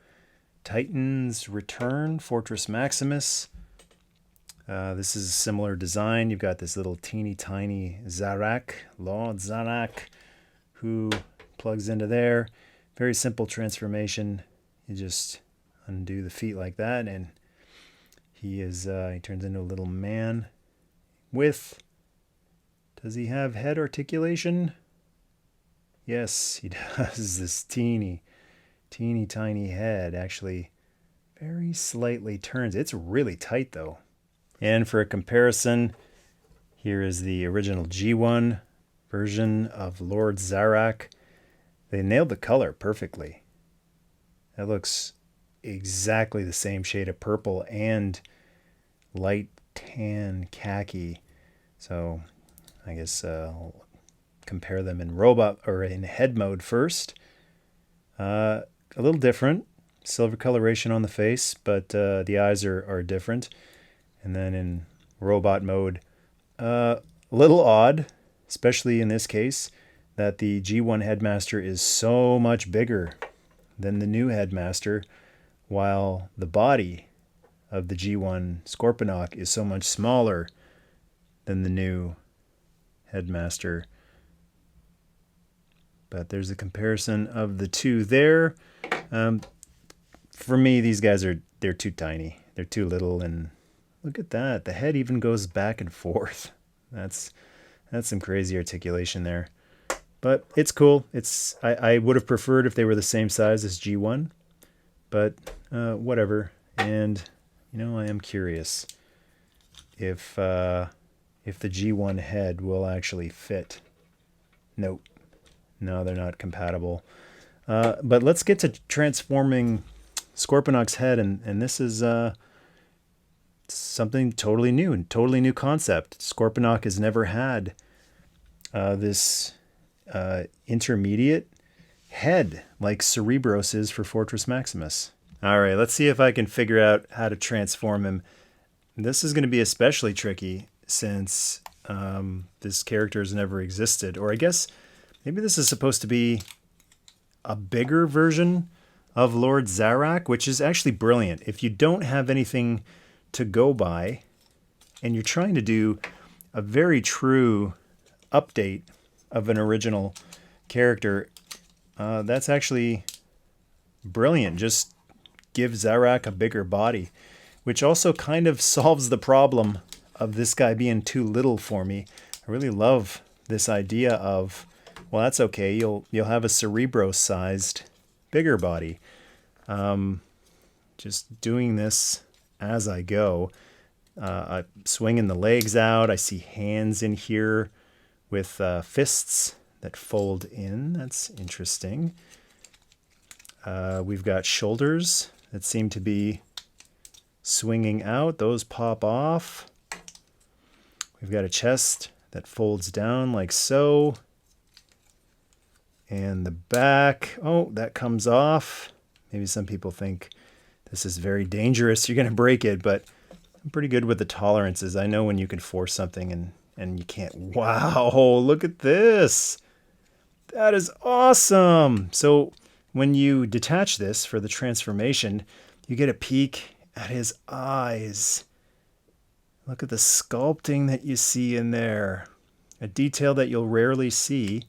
Titan's Return, Fortress Maximus. This is a similar design. You've got this little teeny tiny Zarak, Lord Zarak, who plugs into there. Very simple transformation. You just undo the feet like that, and he turns into a little man with, does he have head articulation? Yes, he does. This teeny tiny head actually very slightly turns. It's really tight though. And for a comparison, here is the original G1 version of Lord Zarak. They nailed the color perfectly. That looks exactly the same shade of purple and light tan khaki. So I guess I'll compare them in robot or in head mode first. A little different. Silver coloration on the face, but the eyes are different. And then in robot mode, a little odd, especially in this case, that the G1 Headmaster is so much bigger than the new Headmaster, while the body of the G1 Scorponok is so much smaller than the new Headmaster. But there's a comparison of the two there. For me, these guys they're too tiny. They're too little, and look at that. The head even goes back and forth. That's some crazy articulation there. But it's cool. I would have preferred if they were the same size as G1, but whatever. And you know, I am curious if the G1 head will actually fit. Nope. No, they're not compatible. But let's get to transforming Scorponok's head, and this is something totally new and totally new concept. Scorponok has never had this intermediate head like Cerebros is for Fortress Maximus. All right, let's see if I can figure out how to transform him. This is going to be especially tricky since this character has never existed, or I guess maybe this is supposed to be a bigger version of Lord Zarak, which is actually brilliant. If you don't have anything to go by and you're trying to do a very true update of an original character. That's actually brilliant. Just give Zarak a bigger body, which also kind of solves the problem of this guy being too little for me. I really love this idea of, well, that's okay. You'll have a Cerebro-sized bigger body. Just doing this as I go. I'm swinging the legs out. I see hands in here with fists that fold in. That's interesting. We've got shoulders that seem to be swinging out. Those pop off. We've got a chest that folds down like so. And the back, oh, that comes off. Maybe some people think this is very dangerous. You're going to break it, but I'm pretty good with the tolerances. I know when you can force something and you can't. Wow, look at this. That is awesome. So when you detach this for the transformation, you get a peek at his eyes. Look at the sculpting that you see in there. A detail that you'll rarely see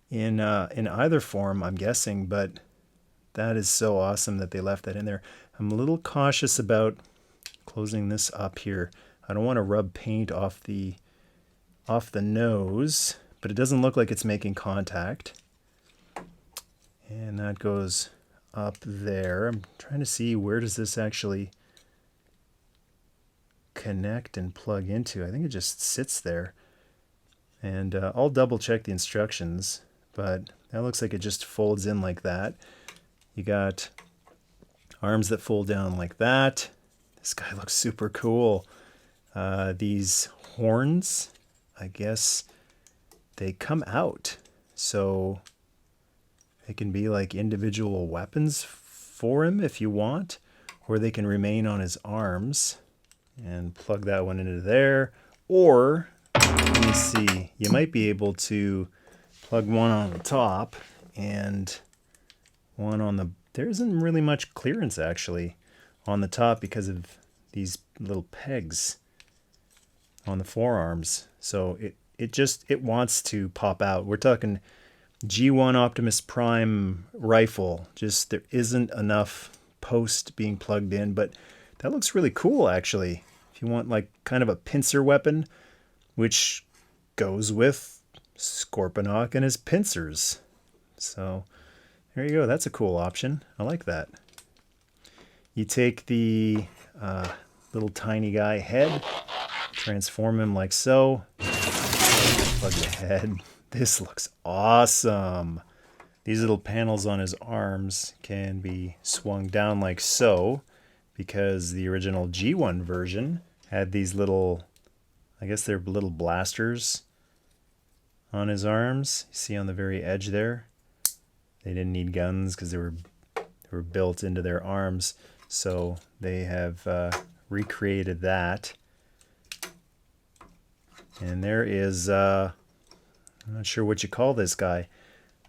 in either form, I'm guessing, but that is so awesome that they left that in there. I'm a little cautious about closing this up here. I don't want to rub paint off the nose, but it doesn't look like it's making contact. And that goes up there. I'm trying to see, where does this actually connect and plug into? I think it just sits there. And I'll double check the instructions, but that looks like it just folds in like that. You got arms that fold down like that. This guy looks super cool. These horns, I guess they come out, so they can be like individual weapons for him if you want, or they can remain on his arms. And plug that one into there. Or, let me see, you might be able to plug one on the top and one on the... There isn't really much clearance actually on the top because of these little pegs on the forearms. So it wants to pop out. We're talking G1 Optimus Prime rifle. Just there isn't enough post being plugged in, but that looks really cool actually. If you want like kind of a pincer weapon, which goes with Scorponok and his pincers. So there you go. That's a cool option. I like that. You take the little tiny guy head, transform him like so. Plug the head. This looks awesome. These little panels on his arms can be swung down like so, because the original G1 version had these little, I guess they're little blasters on his arms. You see on the very edge there? They didn't need guns because they were built into their arms. So they have recreated that. And there is, I'm not sure what you call this guy,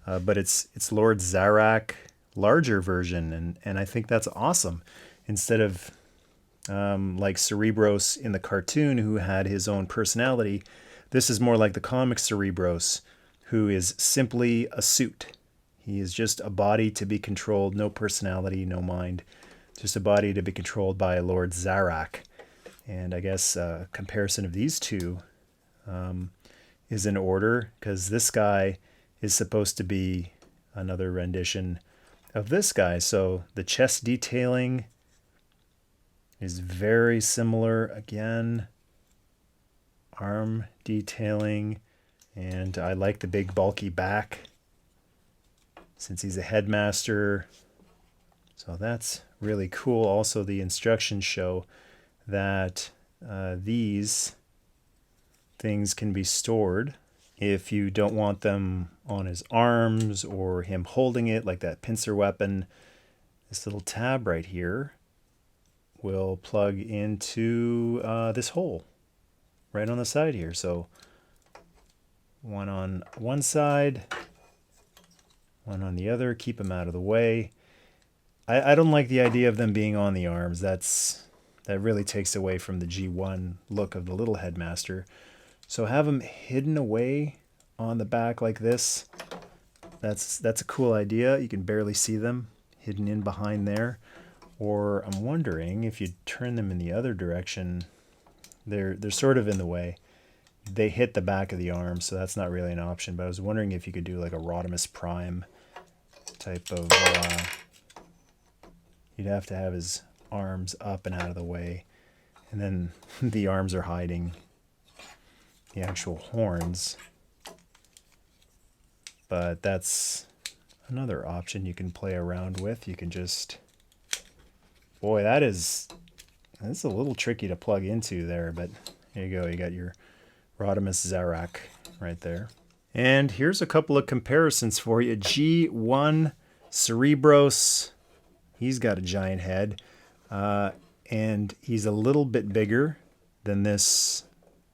but it's Lord Zarak larger version, and I think that's awesome. Instead of like Cerebros in the cartoon, who had his own personality, this is more like the comic Cerebros, who is simply a suit. He is just a body to be controlled, no personality, no mind, just a body to be controlled by Lord Zarak. And I guess a comparison of these two is in order, because this guy is supposed to be another rendition of this guy. So the chest detailing is very similar again. Arm detailing, and I like the big bulky back since he's a headmaster. So that's really cool. Also, the instructions show that these things can be stored if you don't want them on his arms or him holding it like that pincer weapon. This little tab right here will plug into this hole right on the side here. So one on one side, one on the other. Keep them out of the way. I don't like the idea of them being on the arms. That's That really takes away from the G1 look of the little Headmaster. So have them hidden away on the back like this. That's a cool idea. You can barely see them hidden in behind there. Or I'm wondering if you turn them in the other direction, they're sort of in the way. They hit the back of the arm, so that's not really an option. But I was wondering if you could do like a Rodimus Prime type of... you'd have to have his arms up and out of the way. And then the arms are hiding the actual horns. But that's another option you can play around with. You can just... Boy, that's a little tricky to plug into there, but there you go. You got your Rodimus Zarak right there. And here's a couple of comparisons for you. G1 Cerebros, he's got a giant head, and he's a little bit bigger than this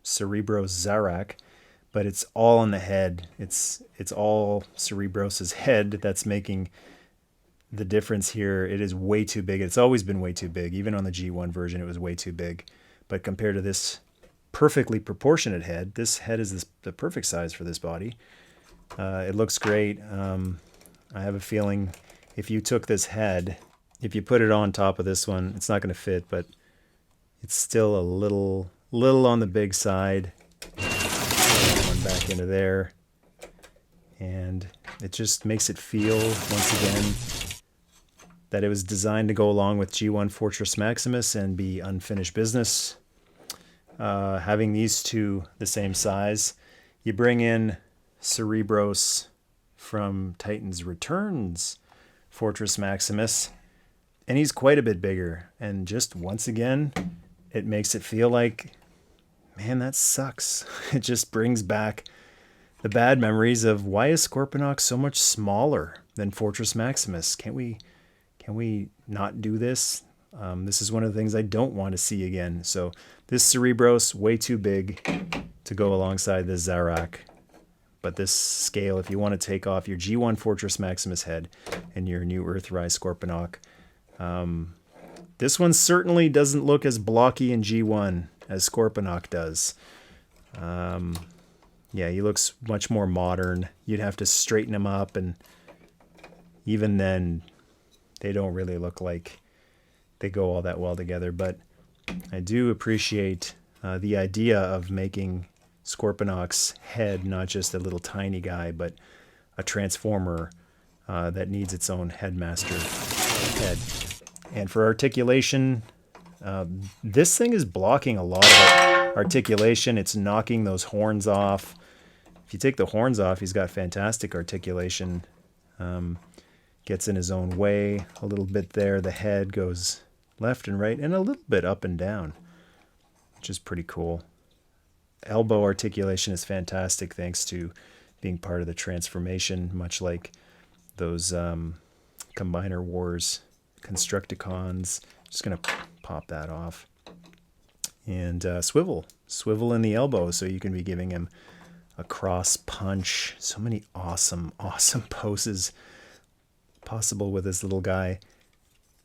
Cerebros Zarak, but it's all on the head. It's all Cerebros's head that's making the difference here. It is way too big. It's always been way too big. Even on the G1 version, it was way too big. But compared to this perfectly proportionate head, this head is the perfect size for this body. It looks great. I have a feeling if you took this head, if you put it on top of this one, it's not going to fit, but it's still a little on the big side. One back into there. And it just makes it feel, once again, that it was designed to go along with G1 Fortress Maximus and be unfinished business. Having these two the same size, you bring in Cerebros from Titan's Returns Fortress Maximus, and he's quite a bit bigger. And just once again, it makes it feel like, man, that sucks. It just brings back the bad memories of why is Scorpinox so much smaller than Fortress Maximus? Can we not do this? This is one of the things I don't want to see again. So this Cerebros, way too big to go alongside this Zarak. But this scale, if you want to take off your G1 Fortress Maximus head and your new Earthrise Scorponok, this one certainly doesn't look as blocky in G1 as Scorponok does. Yeah, he looks much more modern. You'd have to straighten him up, and even then, they don't really look like they go all that well together. But I do appreciate the idea of making Scorponok's head not just a little tiny guy, but a transformer that needs its own Headmaster head. And for articulation, this thing is blocking a lot of articulation. It's knocking those horns off. If you take the horns off, he's got fantastic articulation. Gets in his own way a little bit there. The head goes left and right and a little bit up and down, which is pretty cool. Elbow articulation is fantastic thanks to being part of the transformation, much like those Combiner Wars Constructicons. Just going to pop that off. And swivel in the elbow, so you can be giving him a cross punch. So many awesome poses possible with this little guy.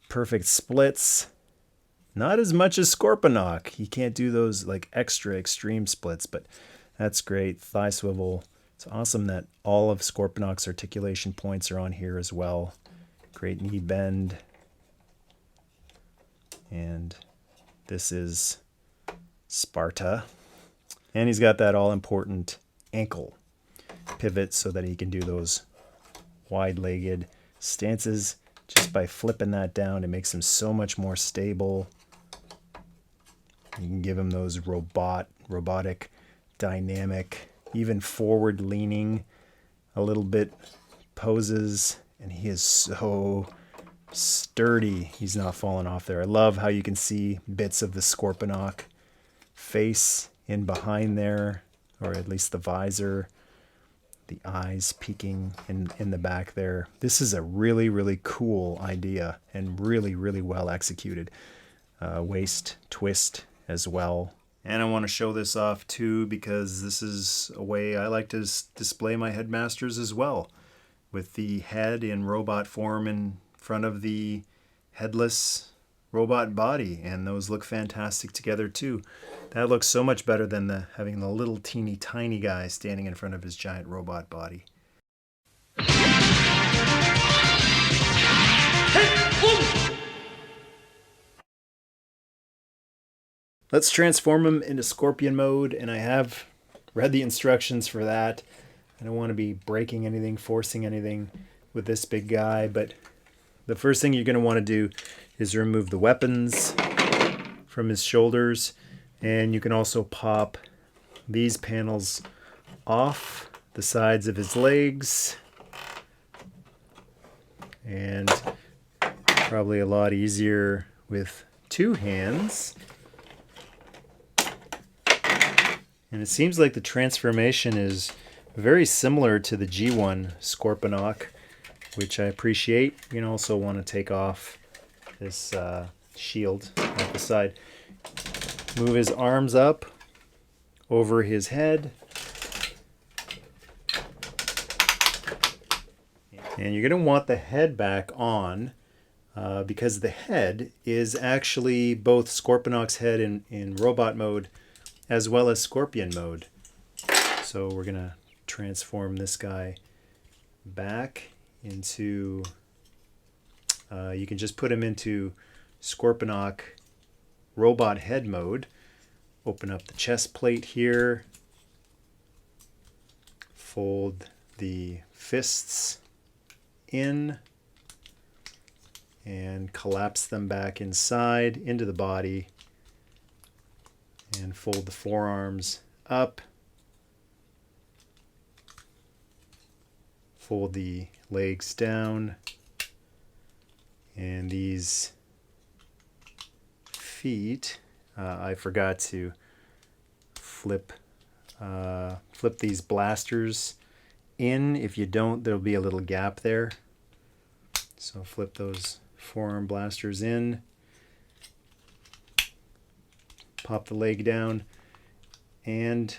Perfect splits. Not as much as Scorponok. He can't do those like extra extreme splits, but that's great. Thigh swivel. It's awesome that all of Scorponok's articulation points are on here as well. Great knee bend. And this is Sparta. And he's got that all-important ankle pivot so that he can do those wide-legged stances. Just by flipping that down, it makes him so much more stable. You can give him those robotic, dynamic, even forward-leaning, a little bit poses, and he is so sturdy. He's not falling off there. I love how you can see bits of the Scorponok face in behind there, or at least the visor, the eyes peeking in the back there. This is a really, really cool idea and really, really well executed. Waist twist as well. And I want to show this off too, because this is a way I like to display my Headmasters as well, with the head in robot form in front of the headless robot body, and those look fantastic together too. That looks so much better than having the little teeny tiny guy standing in front of his giant robot body. Let's transform him into Scorpion mode, and I have read the instructions for that. I don't want to be breaking anything, forcing anything with this big guy, but the first thing you're going to want to do is remove the weapons from his shoulders, and you can also pop these panels off the sides of his legs, and probably a lot easier with two hands. And it seems like the transformation is very similar to the G1 Scorponok, which I appreciate. You can also want to take off this shield at the side. Move his arms up over his head. And you're going to want the head back on because the head is actually both Scorponok's head in robot mode as well as Scorpion mode. So we're going to transform this guy back into, you can just put him into Scorponok robot head mode. Open up the chest plate here, fold the fists in, and collapse them back inside into the body, and fold the forearms up, fold the legs down, and these feet, I forgot to flip these blasters in. If you don't, there'll be a little gap there. So flip those forearm blasters in, pop the leg down, and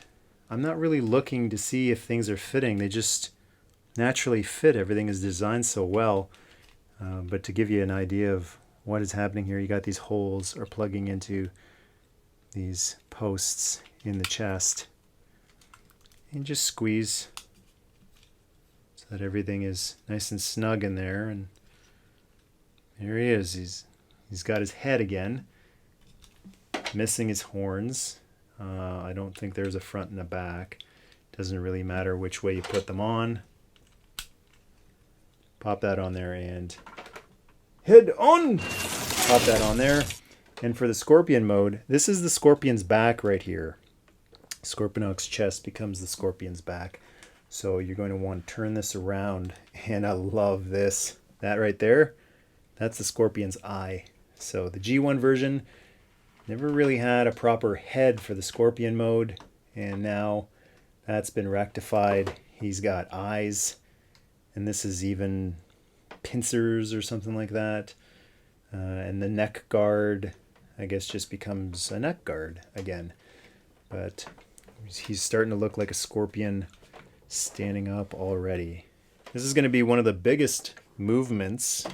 I'm not really looking to see if things are fitting. They just naturally fit. Everything is designed so well. But to give you an idea of what is happening here, you got these holes are plugging into these posts in the chest, and just squeeze so that everything is nice and snug in there. And there he is. He's got his head again, missing his horns. I don't think there's a front and a back. Doesn't really matter which way you put them on. Pop that on there and head on. Pop that on there. And for the Scorpion mode, this is the Scorpion's back right here. Scorponok's chest becomes the Scorpion's back. So you're going to want to turn this around, and I love this. That right there, that's the Scorpion's eye. So the G1 version never really had a proper head for the Scorpion mode, and now that's been rectified. He's got eyes, and this is even pincers or something like that. And the neck guard, I guess, just becomes a neck guard again. But he's starting to look like a Scorpion standing up already. This is going to be one of the biggest movements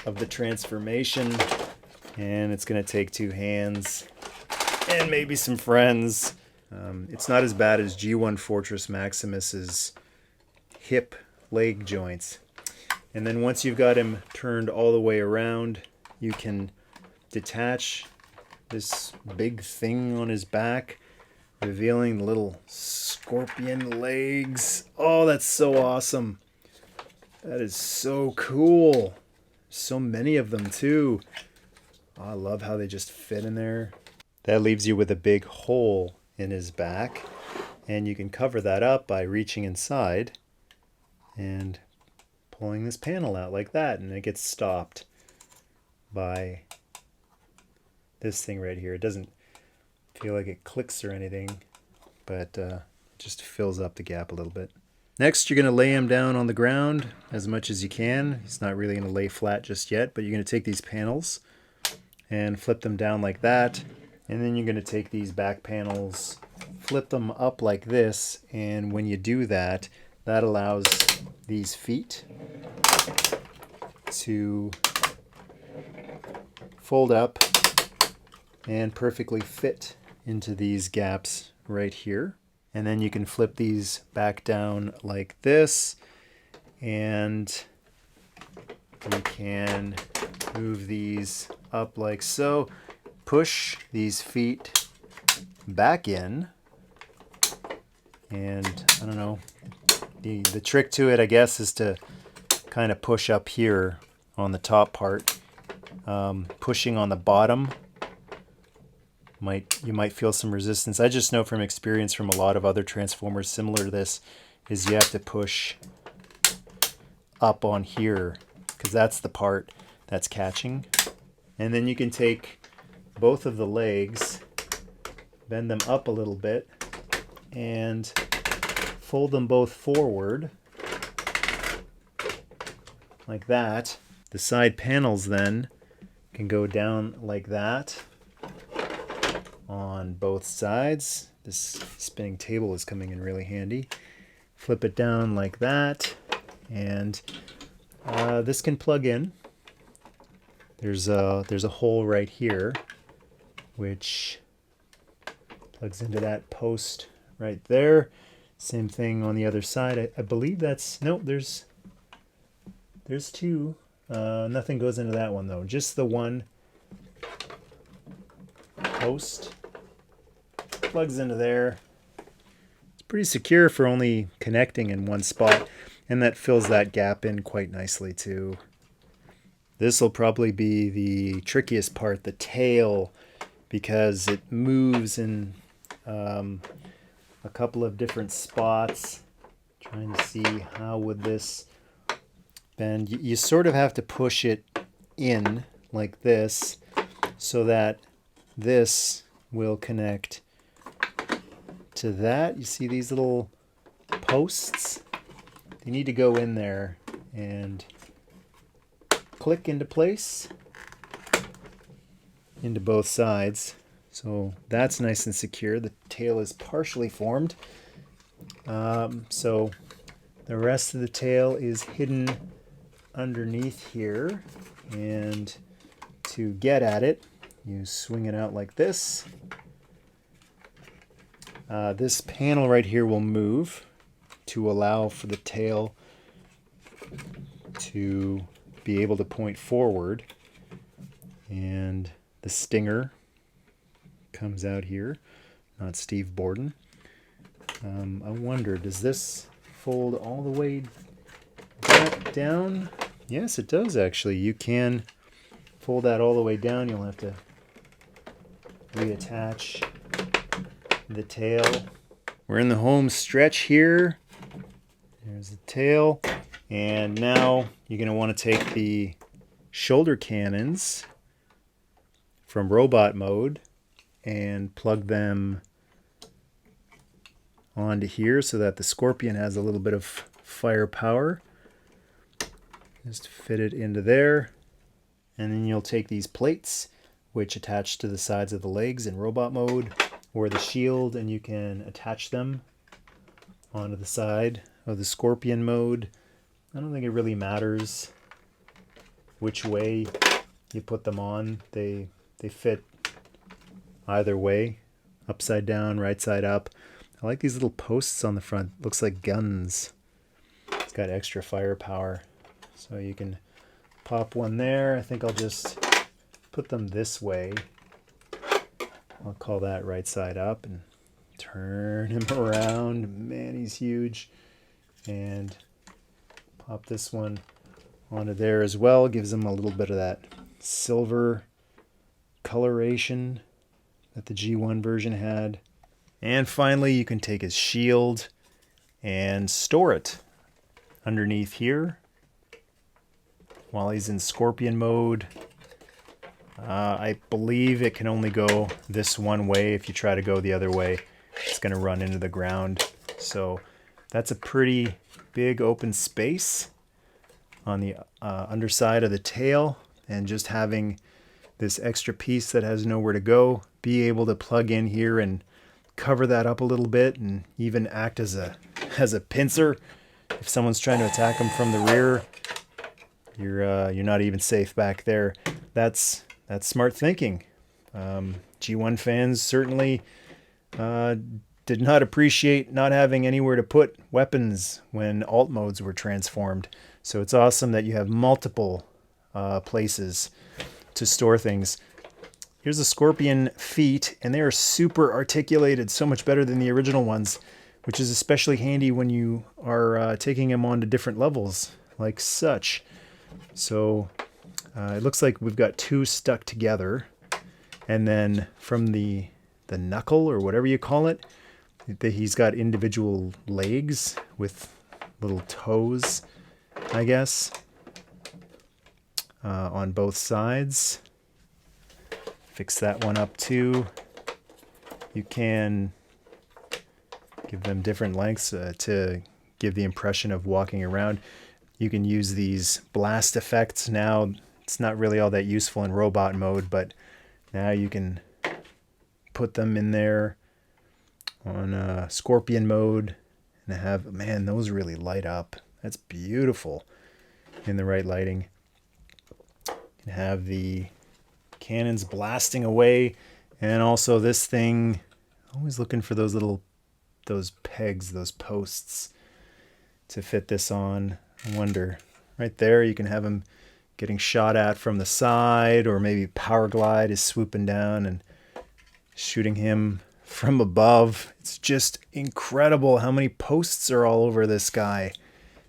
of the transformation, and it's going to take two hands and maybe some friends. It's not as bad as G1 Fortress Maximus's hip leg joints. And then once you've got him turned all the way around, you can detach this big thing on his back, revealing the little scorpion legs. Oh, that's so awesome. That is so cool. So many of them too. Oh, I love how they just fit in there. That leaves you with a big hole in his back, and you can cover that up by reaching inside and pulling this panel out like that, and it gets stopped by this thing right here. It doesn't feel like it clicks or anything, but it just fills up the gap a little bit. Next, you're going to lay him down on the ground as much as you can. He's not really going to lay flat just yet, but you're going to take these panels and flip them down like that. And then you're going to take these back panels, flip them up like this, and when you do that, that allows these feet to fold up and perfectly fit into these gaps right here. And then you can flip these back down like this, and you can move these up like so. Push these feet back in, and I don't know, the trick to it, I guess, is to kind of push up here on the top part. Pushing on the bottom, you might feel some resistance. I just know from experience from a lot of other transformers similar to this, is you have to push up on here, because that's the part that's catching. And then you can take both of the legs, bend them up a little bit, and fold them both forward like that. The side panels then can go down like that on both sides. This spinning table is coming in really handy. Flip it down like that, and this can plug in. There's a hole right here which plugs into that post right there. Same thing on the other side. I believe that's, no, there's two. Nothing goes into that one though. Just the one post plugs into there. It's pretty secure for only connecting in one spot, and that fills that gap in quite nicely too. This will probably be the trickiest part, the tail, because it moves in a couple of different spots. Trying to see how would this bend. You sort of have to push it in like this so that this will connect to that. You see these little posts? They need to go in there and click into place into both sides. So that's nice and secure. The tail is partially formed. So the rest of the tail is hidden underneath here. And to get at it, you swing it out like this. This panel right here will move to allow for the tail to be able to point forward, and the stinger comes out here, not Steve Borden. I wonder, does this fold all the way back down? Yes, it does actually. You can fold that all the way down. You'll have to reattach the tail. We're in the home stretch here. There's the tail. And now you're going to want to take the shoulder cannons from robot mode and plug them onto here so that the Scorpion has a little bit of firepower. Just fit it into there. And then you'll take these plates, which attach to the sides of the legs in robot mode, or the shield, and you can attach them onto the side of the Scorpion mode. I don't think it really matters which way you put them on. They fit either way, upside down, right side up. I like these little posts on the front. Looks like guns. It's got extra firepower. So you can pop one there. I think I'll just put them this way. I'll call that right side up and turn him around. Man, he's huge. And pop this one onto there as well. Gives him a little bit of that silver coloration that the G1 version had. And finally, you can take his shield and store it underneath here while he's in Scorpion mode. I believe it can only go this one way. If you try to go the other way, it's going to run into the ground. So that's a pretty big open space on the underside of the tail, and just having this extra piece that has nowhere to go, be able to plug in here and cover that up a little bit, and even act as a pincer. If someone's trying to attack them from the rear, you're not even safe back there. That's smart thinking G1 fans certainly did not appreciate not having anywhere to put weapons when alt modes were transformed. So it's awesome that you have multiple places to store things. Here's the Scorpion feet, and they are super articulated, so much better than the original ones, which is especially handy when you are taking them onto different levels, like such. So it looks like we've got two stuck together, and then from the knuckle, or whatever you call it, he's got individual legs with little toes, I guess, on both sides. Fix that one up too. You can give them different lengths to give the impression of walking around. You can use these blast effects now. It's not really all that useful in robot mode, but now you can put them in there on Scorpion mode and have, man, those really light up. That's beautiful in the right lighting. You can have the cannons blasting away, and also this thing, always looking for those pegs, those posts to fit this on. I wonder, right there you can have him getting shot at from the side, or maybe Power Glide is swooping down and shooting him from above. It's just incredible how many posts are all over this guy.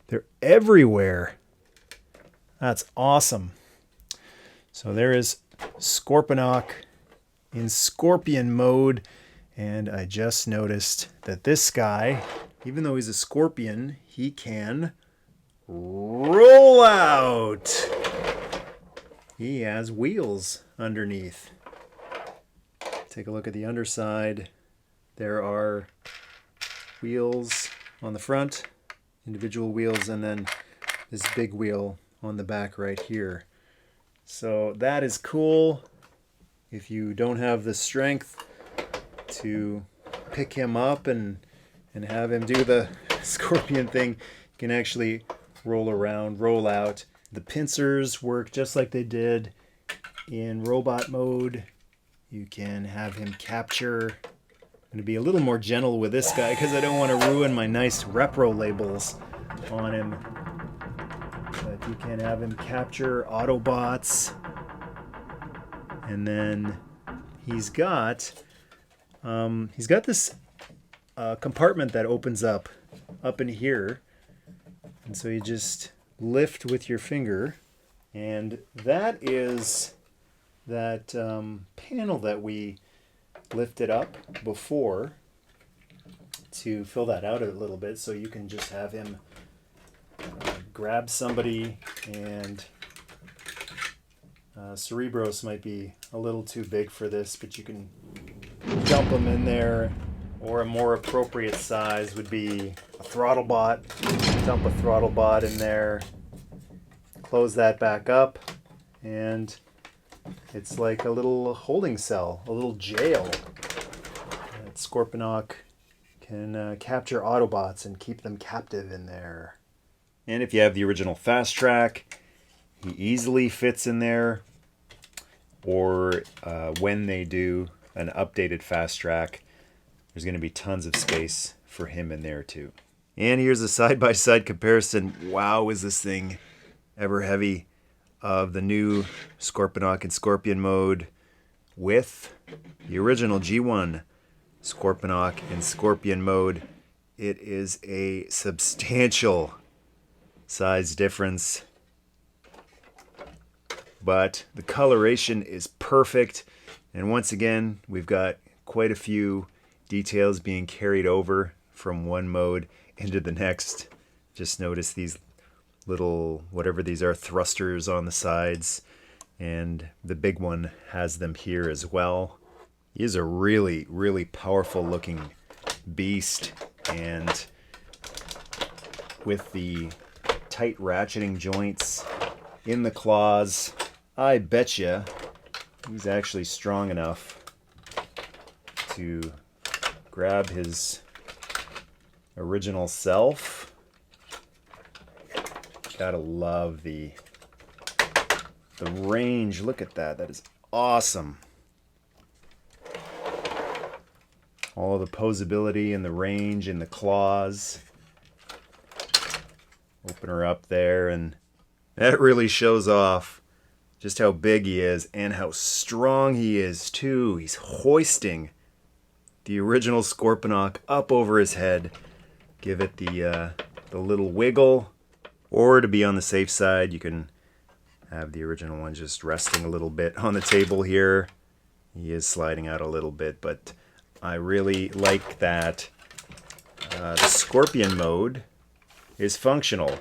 They're everywhere. That's awesome. So there is Scorponok in Scorpion mode, and I just noticed that this guy, even though he's a Scorpion, he can roll out. He has wheels underneath. Take a look at the underside. There are wheels on the front, individual wheels, and then this big wheel on the back right here. So that is cool. If you don't have the strength to pick him up and have him do the Scorpion thing, you can actually roll around, roll out. The pincers work just like they did in robot mode. You can have him capture. I'm going to be a little more gentle with this guy because I don't want to ruin my nice repro labels on him. But you can have him capture Autobots. And then he's got this compartment that opens up in here. And so you just lift with your finger. And that is that panel that we lifted up before to fill that out a little bit. So you can just have him grab somebody, and Cerebros might be a little too big for this, but you can dump them in there. Or a more appropriate size would be a Throttlebot. Dump a Throttlebot in there, close that back up, and it's like a little holding cell, a little jail. Scorponok can capture Autobots and keep them captive in there. And if you have the original Fast Track, he easily fits in there. Or when they do an updated Fast Track, there's going to be tons of space for him in there too. And here's a side-by-side comparison. Wow, is this thing ever heavy, of the new Scorponok and Scorpion mode with the original G1 Scorponok and Scorpion mode. It is a substantial size difference, but the coloration is perfect. And once again, we've got quite a few details being carried over from one mode into the next. Just notice these little, whatever these are, thrusters on the sides, and the big one has them here as well. He is a really, really powerful looking beast, and with the tight ratcheting joints in the claws, I betcha he's actually strong enough to grab his original self. Gotta love the range. Look at that. That is awesome. All the posability and the range and the claws. Open her up there, and that really shows off just how big he is and how strong he is too. He's hoisting the original Scorponok up over his head. Give it the little wiggle, or to be on the safe side, you can have the original one just resting a little bit on the table here. He is sliding out a little bit, but I really like that the Scorpion mode is functional.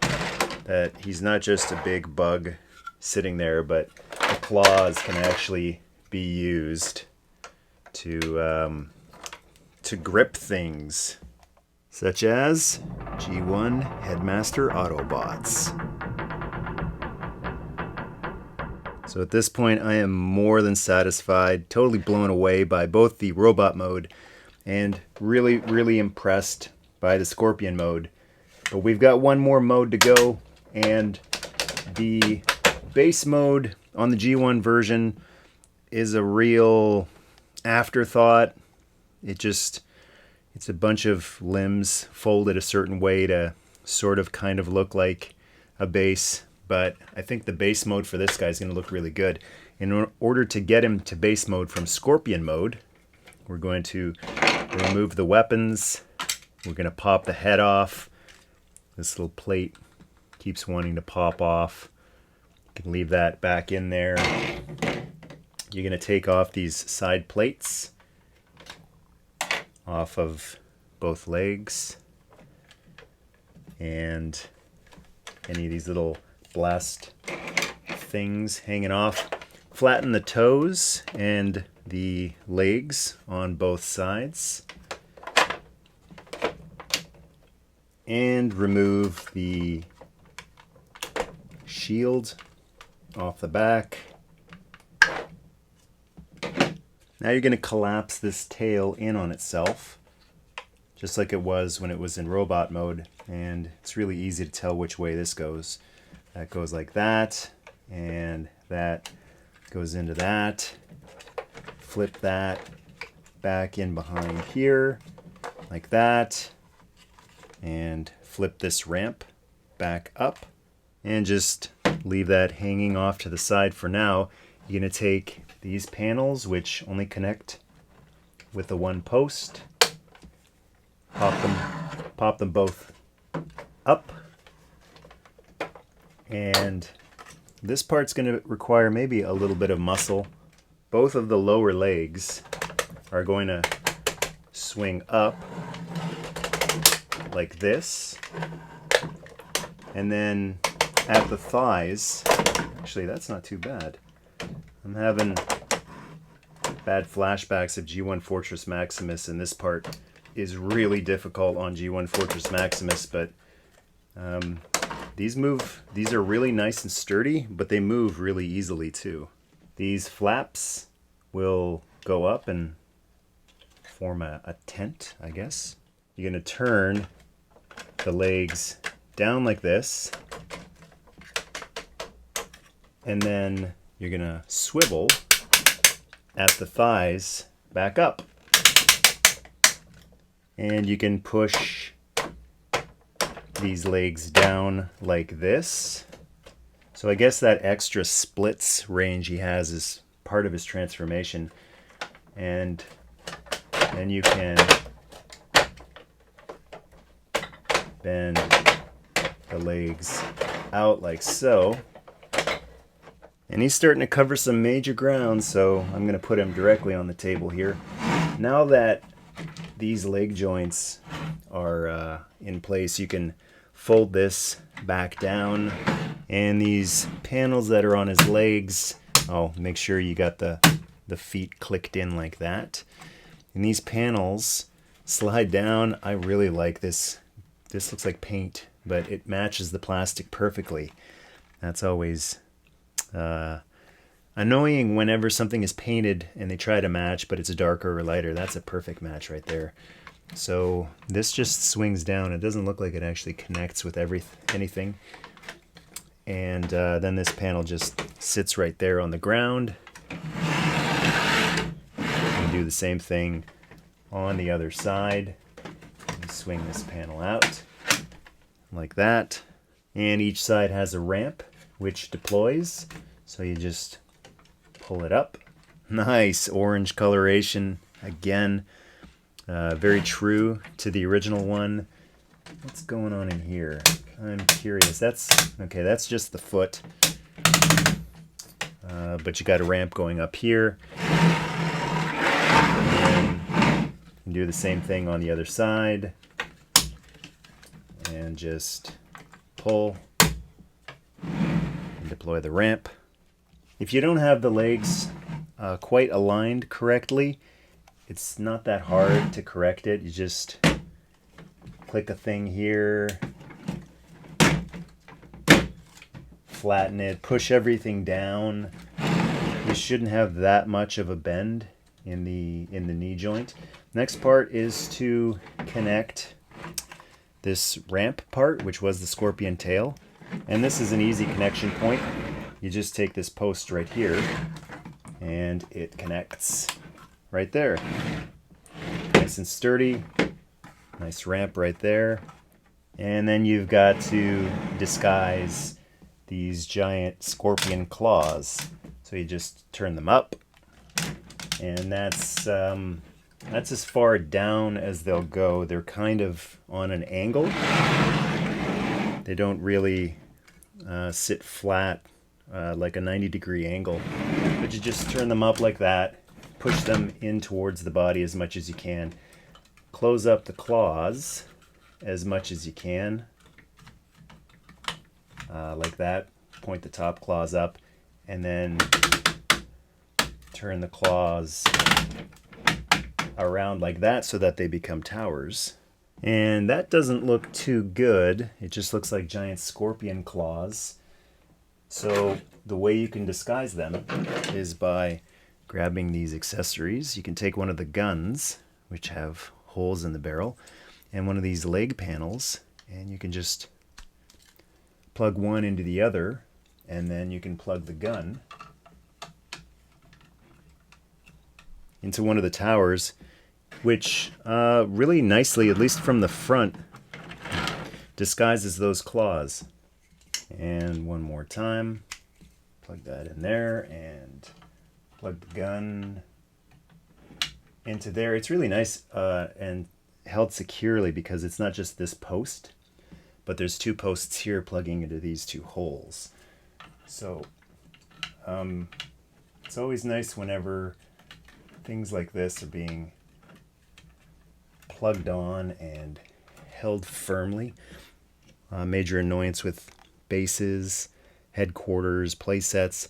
That he's not just a big bug sitting there, but the claws can actually be used to grip things, such as G1 Headmaster Autobots. So at this point, I am more than satisfied, totally blown away by both the robot mode and really, really impressed by the Scorpion mode. But we've got one more mode to go, and the base mode on the G1 version is a real afterthought. It's a bunch of limbs folded a certain way to sort of kind of look like a base. But I think the base mode for this guy is going to look really good. In order to get him to base mode from Scorpion mode, we're going to remove the weapons. We're going to pop the head off. This little plate keeps wanting to pop off. You can leave that back in there. You're going to take off these side plates off of both legs, and any of these little blast things hanging off. Flatten the toes and the legs on both sides, and remove the shield off the back. Now you're going to collapse this tail in on itself, just like it was when it was in robot mode, and it's really easy to tell which way this goes. That goes like that, and that goes into that. Flip that back in behind here, like that, and flip this ramp back up, and just leave that hanging off to the side for now. You're going to take these panels, which only connect with the one post, pop them both up, and this part's going to require maybe a little bit of muscle. Both of the lower legs are going to swing up like this, and then at the thighs, actually that's not too bad. I'm having bad flashbacks of G1 Fortress Maximus, and this part is really difficult on G1 Fortress Maximus, but these are really nice and sturdy, but they move really easily too. These flaps will go up and form a tent, I guess. You're going to turn the legs down like this, and then you're going to swivel at the thighs back up. And you can push these legs down like this. So I guess that extra splits range he has is part of his transformation. And then you can bend the legs out like so. And he's starting to cover some major ground, so I'm going to put him directly on the table here. Now that these leg joints are in place, you can fold this back down, and these panels that are on his legs, make sure you got the feet clicked in like that. And these panels slide down. I really like this. This looks like paint, but it matches the plastic perfectly. That's always annoying whenever something is painted and they try to match, but it's darker or lighter. That's a perfect match right there. So this just swings down. It doesn't look like it actually connects with anything. And then this panel just sits right there on the ground. You can do the same thing on the other side. You swing this panel out like that. And each side has a ramp which deploys. So you just pull it up. Nice orange coloration again. Very true to the original one. What's going on in here? I'm curious. That's just the foot. But you got a ramp going up here. And you can do the same thing on the other side. And just pull and deploy the ramp. If you don't have the legs quite aligned correctly, it's not that hard to correct it. You just click a thing here, flatten it, push everything down. You shouldn't have that much of a bend in the knee joint. Next part is to connect this ramp part, which was the scorpion tail. And this is an easy connection point. You just take this post right here and it connects right there. Nice and sturdy. Nice ramp right there. And then you've got to disguise these giant scorpion claws. So you just turn them up. And that's as far down as they'll go. They're kind of on an angle. They don't really sit flat like a 90-degree angle. But you just turn them up like that. Push them in towards the body as much as you can. Close up the claws as much as you can. Like that. Point the top claws up. And then turn the claws around like that so that they become towers. And that doesn't look too good. It just looks like giant scorpion claws. So the way you can disguise them is by grabbing these accessories. You can take one of the guns, which have holes in the barrel, and one of these leg panels, and you can just plug one into the other, and then you can plug the gun into one of the towers, which really nicely, at least from the front, disguises those claws. And one more time, plug that in there and plug the gun into there. It's really nice and held securely because it's not just this post, but there's two posts here plugging into these two holes. So it's always nice whenever things like this are being plugged on and held firmly. Major annoyance with bases, headquarters, playsets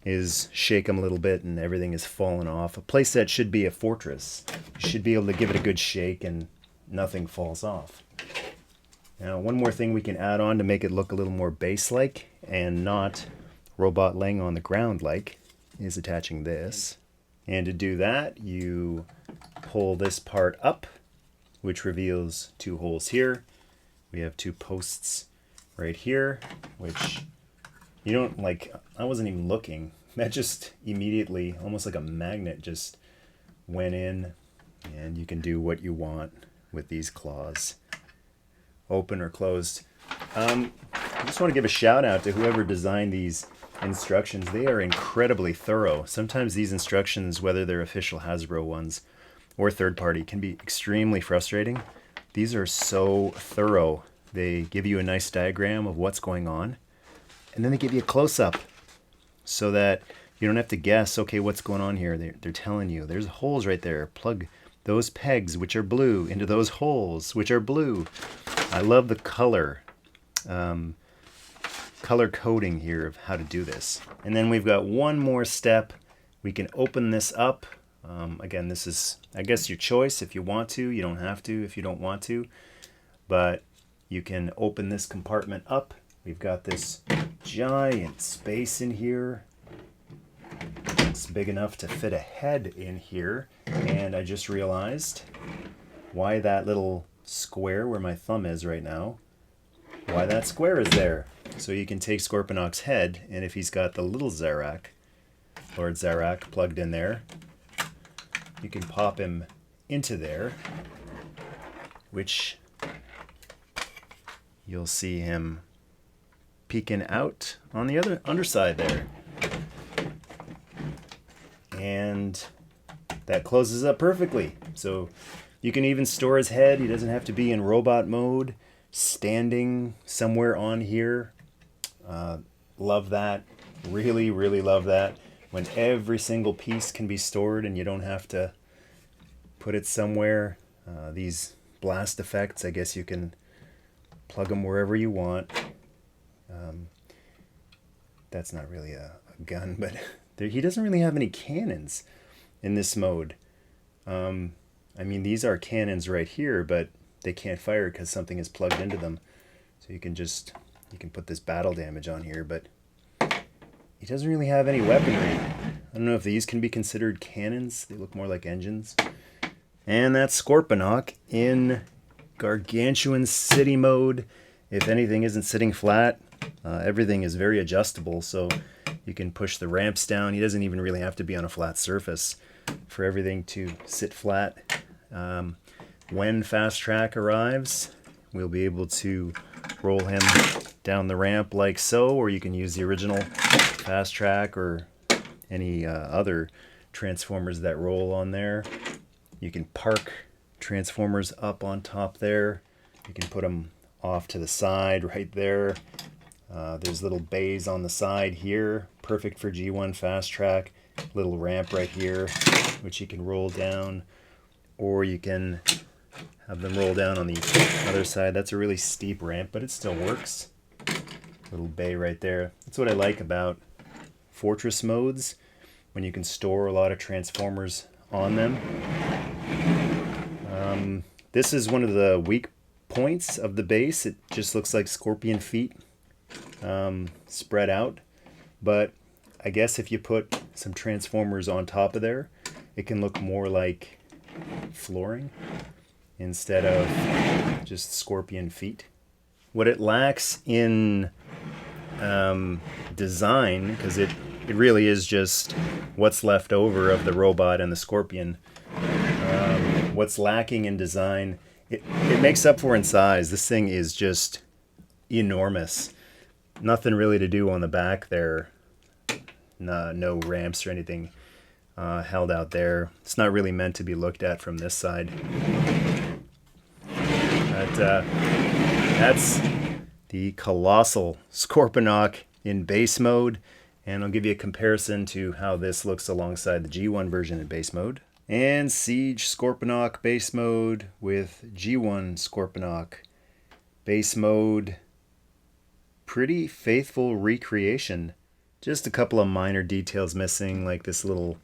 is shake them a little bit and everything is falling off. A playset should be a fortress. You should be able to give it a good shake and nothing falls off. Now, one more thing we can add on to make it look a little more base-like and not robot laying on the ground-like is attaching this. And to do that, you pull this part up, which reveals two holes here. We have two posts right here, which you don't like. I wasn't even looking. That just immediately, almost like a magnet, just went in, and you can do what you want with these claws, open or closed. I just want to give a shout out to whoever designed these instructions. They are incredibly thorough. Sometimes these instructions, whether they're official Hasbro ones or third party, can be extremely frustrating. These are so thorough. They give you a nice diagram of what's going on, and then they give you a close-up so that you don't have to guess, okay, what's going on here. They're telling you, there's holes right there. Plug those pegs, which are blue, into those holes, which are blue. I love the color coding here of how to do this. And then we've got one more step. We can open this up. Again, this is, I guess, your choice if you want to. You don't have to if you don't want to. But you can open this compartment up. We've got this giant space in here. It's big enough to fit a head in here. And I just realized why that little square where my thumb is right now, why that square is there. So you can take Scorponok's head, and if he's got the little Zarak, Lord Zarak, plugged in there, you can pop him into there, which you'll see him peeking out on the other underside there. And that closes up perfectly. So you can even store his head. He doesn't have to be in robot mode, standing somewhere on here. Love that. Really, really love that. When every single piece can be stored and you don't have to put it somewhere. These blast effects, I guess you can plug them wherever you want. That's not really a gun, but he doesn't really have any cannons in this mode. I mean, these are cannons right here, but they can't fire because something is plugged into them. So you can put this battle damage on here, but he doesn't really have any weaponry. I don't know if these can be considered cannons. They look more like engines. And that's Scorponok in Gargantuan City mode. If anything isn't sitting flat, everything is very adjustable, so you can push the ramps down. He doesn't even really have to be on a flat surface for everything to sit flat. When Fast Track arrives, we'll be able to roll him down the ramp like so, or you can use the original Fast Track or any other Transformers that roll on there. You can park Transformers up on top there. You can put them off to the side right there. There's little bays on the side here, perfect for G1 Fast Track. Little ramp right here, which you can roll down, or you can have them roll down on the other side. That's a really steep ramp, but it still works. Little bay right there. That's what I like about Fortress modes, when you can store a lot of Transformers on them. This is one of the weak points of the base. It just looks like scorpion feet spread out, but I guess if you put some Transformers on top of there, it can look more like flooring instead of just scorpion feet. What it lacks in design, because it really is just what's left over of the robot and the scorpion. What's lacking in design, it makes up for in size. This thing is just enormous. Nothing really to do on the back there. No ramps or anything held out there. It's not really meant to be looked at from this side. But that's the colossal Scorponok in base mode, and I'll give you a comparison to how this looks alongside the G1 version in base mode. And Siege Scorponok base mode with G1 Scorponok base mode. Pretty faithful recreation. Just a couple of minor details missing, like this little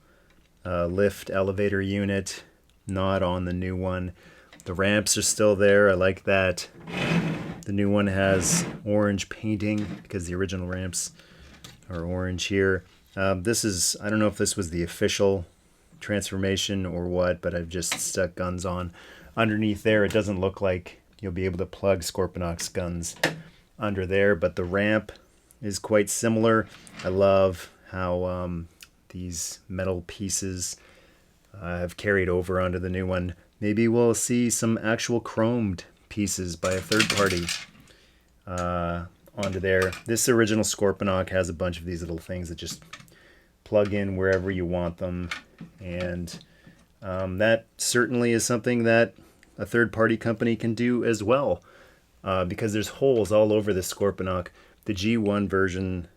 lift elevator unit, not on the new one. The ramps are still there. I like that. The new one has orange painting because the original ramps are orange here. This is, I don't know if this was the official transformation or what, but I've just stuck guns on underneath there. It doesn't look like you'll be able to plug Scorponok's guns under there, but the ramp is quite similar. I love how these metal pieces have carried over onto the new one. Maybe we'll see some actual chromed pieces by a third party onto there. This original Scorponok has a bunch of these little things that just plug in wherever you want them, and that certainly is something that a third party company can do as well, because there's holes all over the Scorponok. The G1 version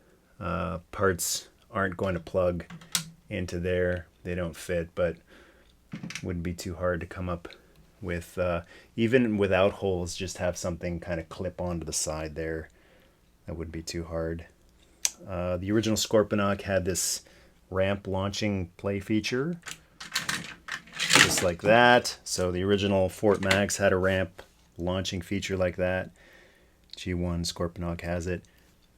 parts aren't going to plug into there. They don't fit, but wouldn't be too hard to come up with, even without holes, just have something kind of clip onto the side there. That wouldn't be too hard. The original Scorponok had this ramp launching play feature, just like that. So the original Fort Max had a ramp launching feature like that. G1 Scorponok has it.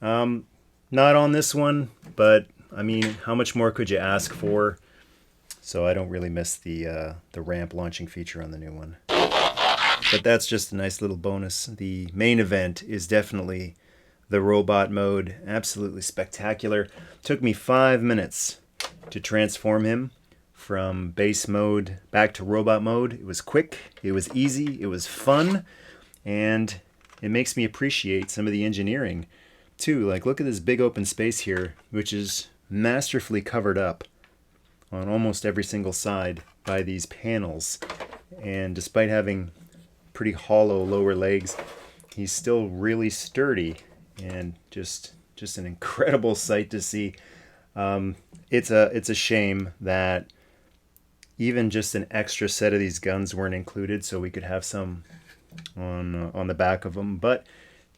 Not on this one, but I mean, how much more could you ask for? So I don't really miss the ramp launching feature on the new one. But that's just a nice little bonus. The main event is definitely the robot mode. Absolutely spectacular. Took me 5 minutes to transform him. from base mode back to robot mode. It was quick, it was easy, it was fun, and it makes me appreciate some of the engineering too. Like, look at this big open space here, which is masterfully covered up on almost every single side by these panels. And despite having pretty hollow lower legs, he's still really sturdy and just an incredible sight to see. It's a shame that even just an extra set of these guns weren't included, so we could have some on the back of them. But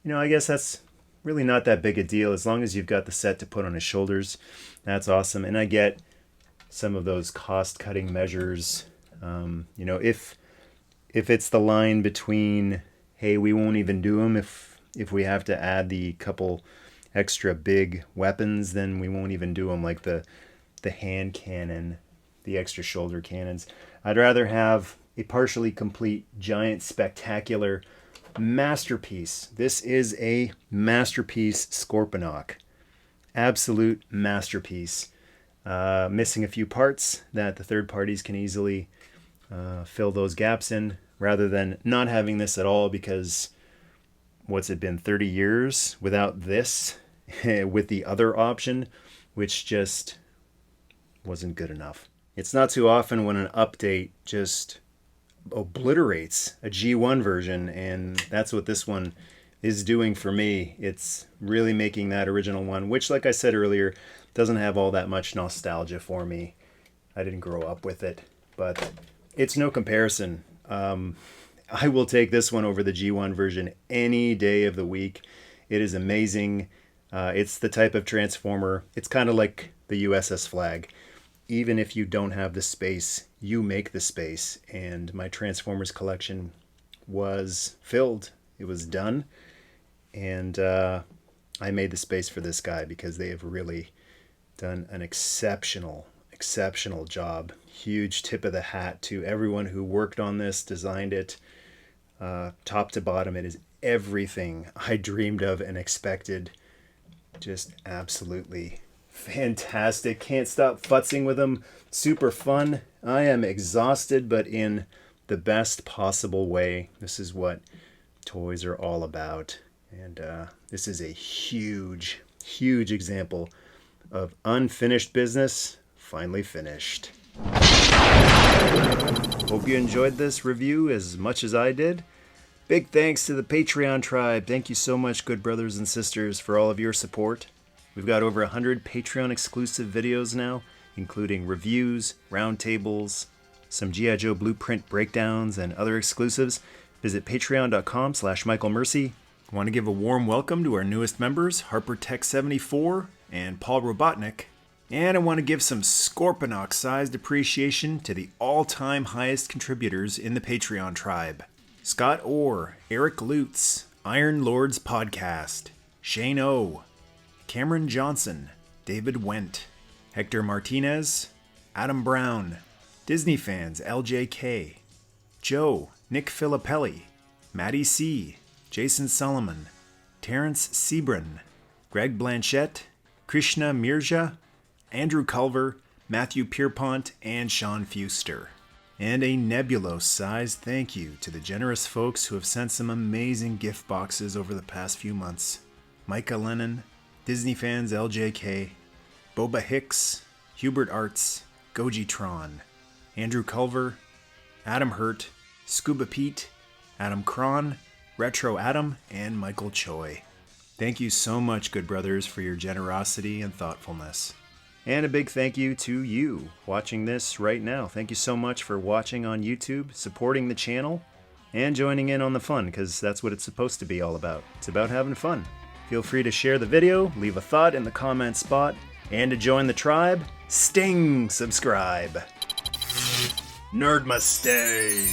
I guess that's really not that big a deal as long as you've got the set to put on his shoulders. That's awesome. And I get some of those cost-cutting measures. If it's the line between, hey, we won't even do them if we have to add the couple extra big weapons, then we won't even do them, like the hand cannon, the extra shoulder cannons. I'd rather have a partially complete, giant, spectacular masterpiece. This is a masterpiece Scorponok. Absolute masterpiece. Missing a few parts that the third parties can easily fill those gaps in, rather than not having this at all, because what's it been, 30 years without this with the other option, which just wasn't good enough. It's not too often when an update just obliterates a G1 version, and that's what this one is doing for me. It's really making that original one, which, like I said earlier, doesn't have all that much nostalgia for me. I didn't grow up with it, but it's no comparison. I will take this one over the G1 version any day of the week. It is amazing. It's the type of transformer. It's kind of like the USS Flag. Even if you don't have the space, you make the space. And my Transformers collection was filled. It was done. And I made the space for this guy because they have really done an exceptional job. Huge tip of the hat to everyone who worked on this, designed it, top to bottom. It is everything I dreamed of and expected. Just absolutely fantastic. Can't stop futzing with them. Super fun. I am exhausted, but in the best possible way. This is what toys are all about. And this is a huge example of unfinished business finally finished. Hope you enjoyed this review as much as I did. Big thanks to the Patreon tribe. Thank you so much, good brothers and sisters, for all of your support. We've got over 100 Patreon exclusive videos now, including reviews, roundtables, some G.I. Joe blueprint breakdowns, and other exclusives. Visit patreon.com/MichaelMercy. I want to give a warm welcome to our newest members, HarperTech74 and Paul Robotnik. And I want to give some Scorponok-sized appreciation to the all-time highest contributors in the Patreon tribe. Scott Orr, Eric Lutz, Iron Lords Podcast, Shane O, Cameron Johnson, David Wendt, Hector Martinez, Adam Brown, Disney Fans LJK, Joe, Nick Filippelli, Maddie C, Jason Solomon, Terrence Sebrin, Greg Blanchette, Krishna Mirja, Andrew Culver, Matthew Pierpont, and Sean Fuster. And a Nebulos-sized thank you to the generous folks who have sent some amazing gift boxes over the past few months. Micah Lennon, Disney Fans LJK, Boba Hicks, Hubert Arts, Gojitron, Andrew Culver, Adam Hurt, Scuba Pete, Adam Cron, Retro Adam, and Michael Choi. Thank you so much, good brothers, for your generosity and thoughtfulness. And a big thank you to you watching this right now. Thank you so much for watching on YouTube, supporting the channel, and joining in on the fun, because that's what it's supposed to be all about. It's about having fun. Feel free to share the video, leave a thought in the comment spot, and to join the tribe, subscribe. Nerd must stay.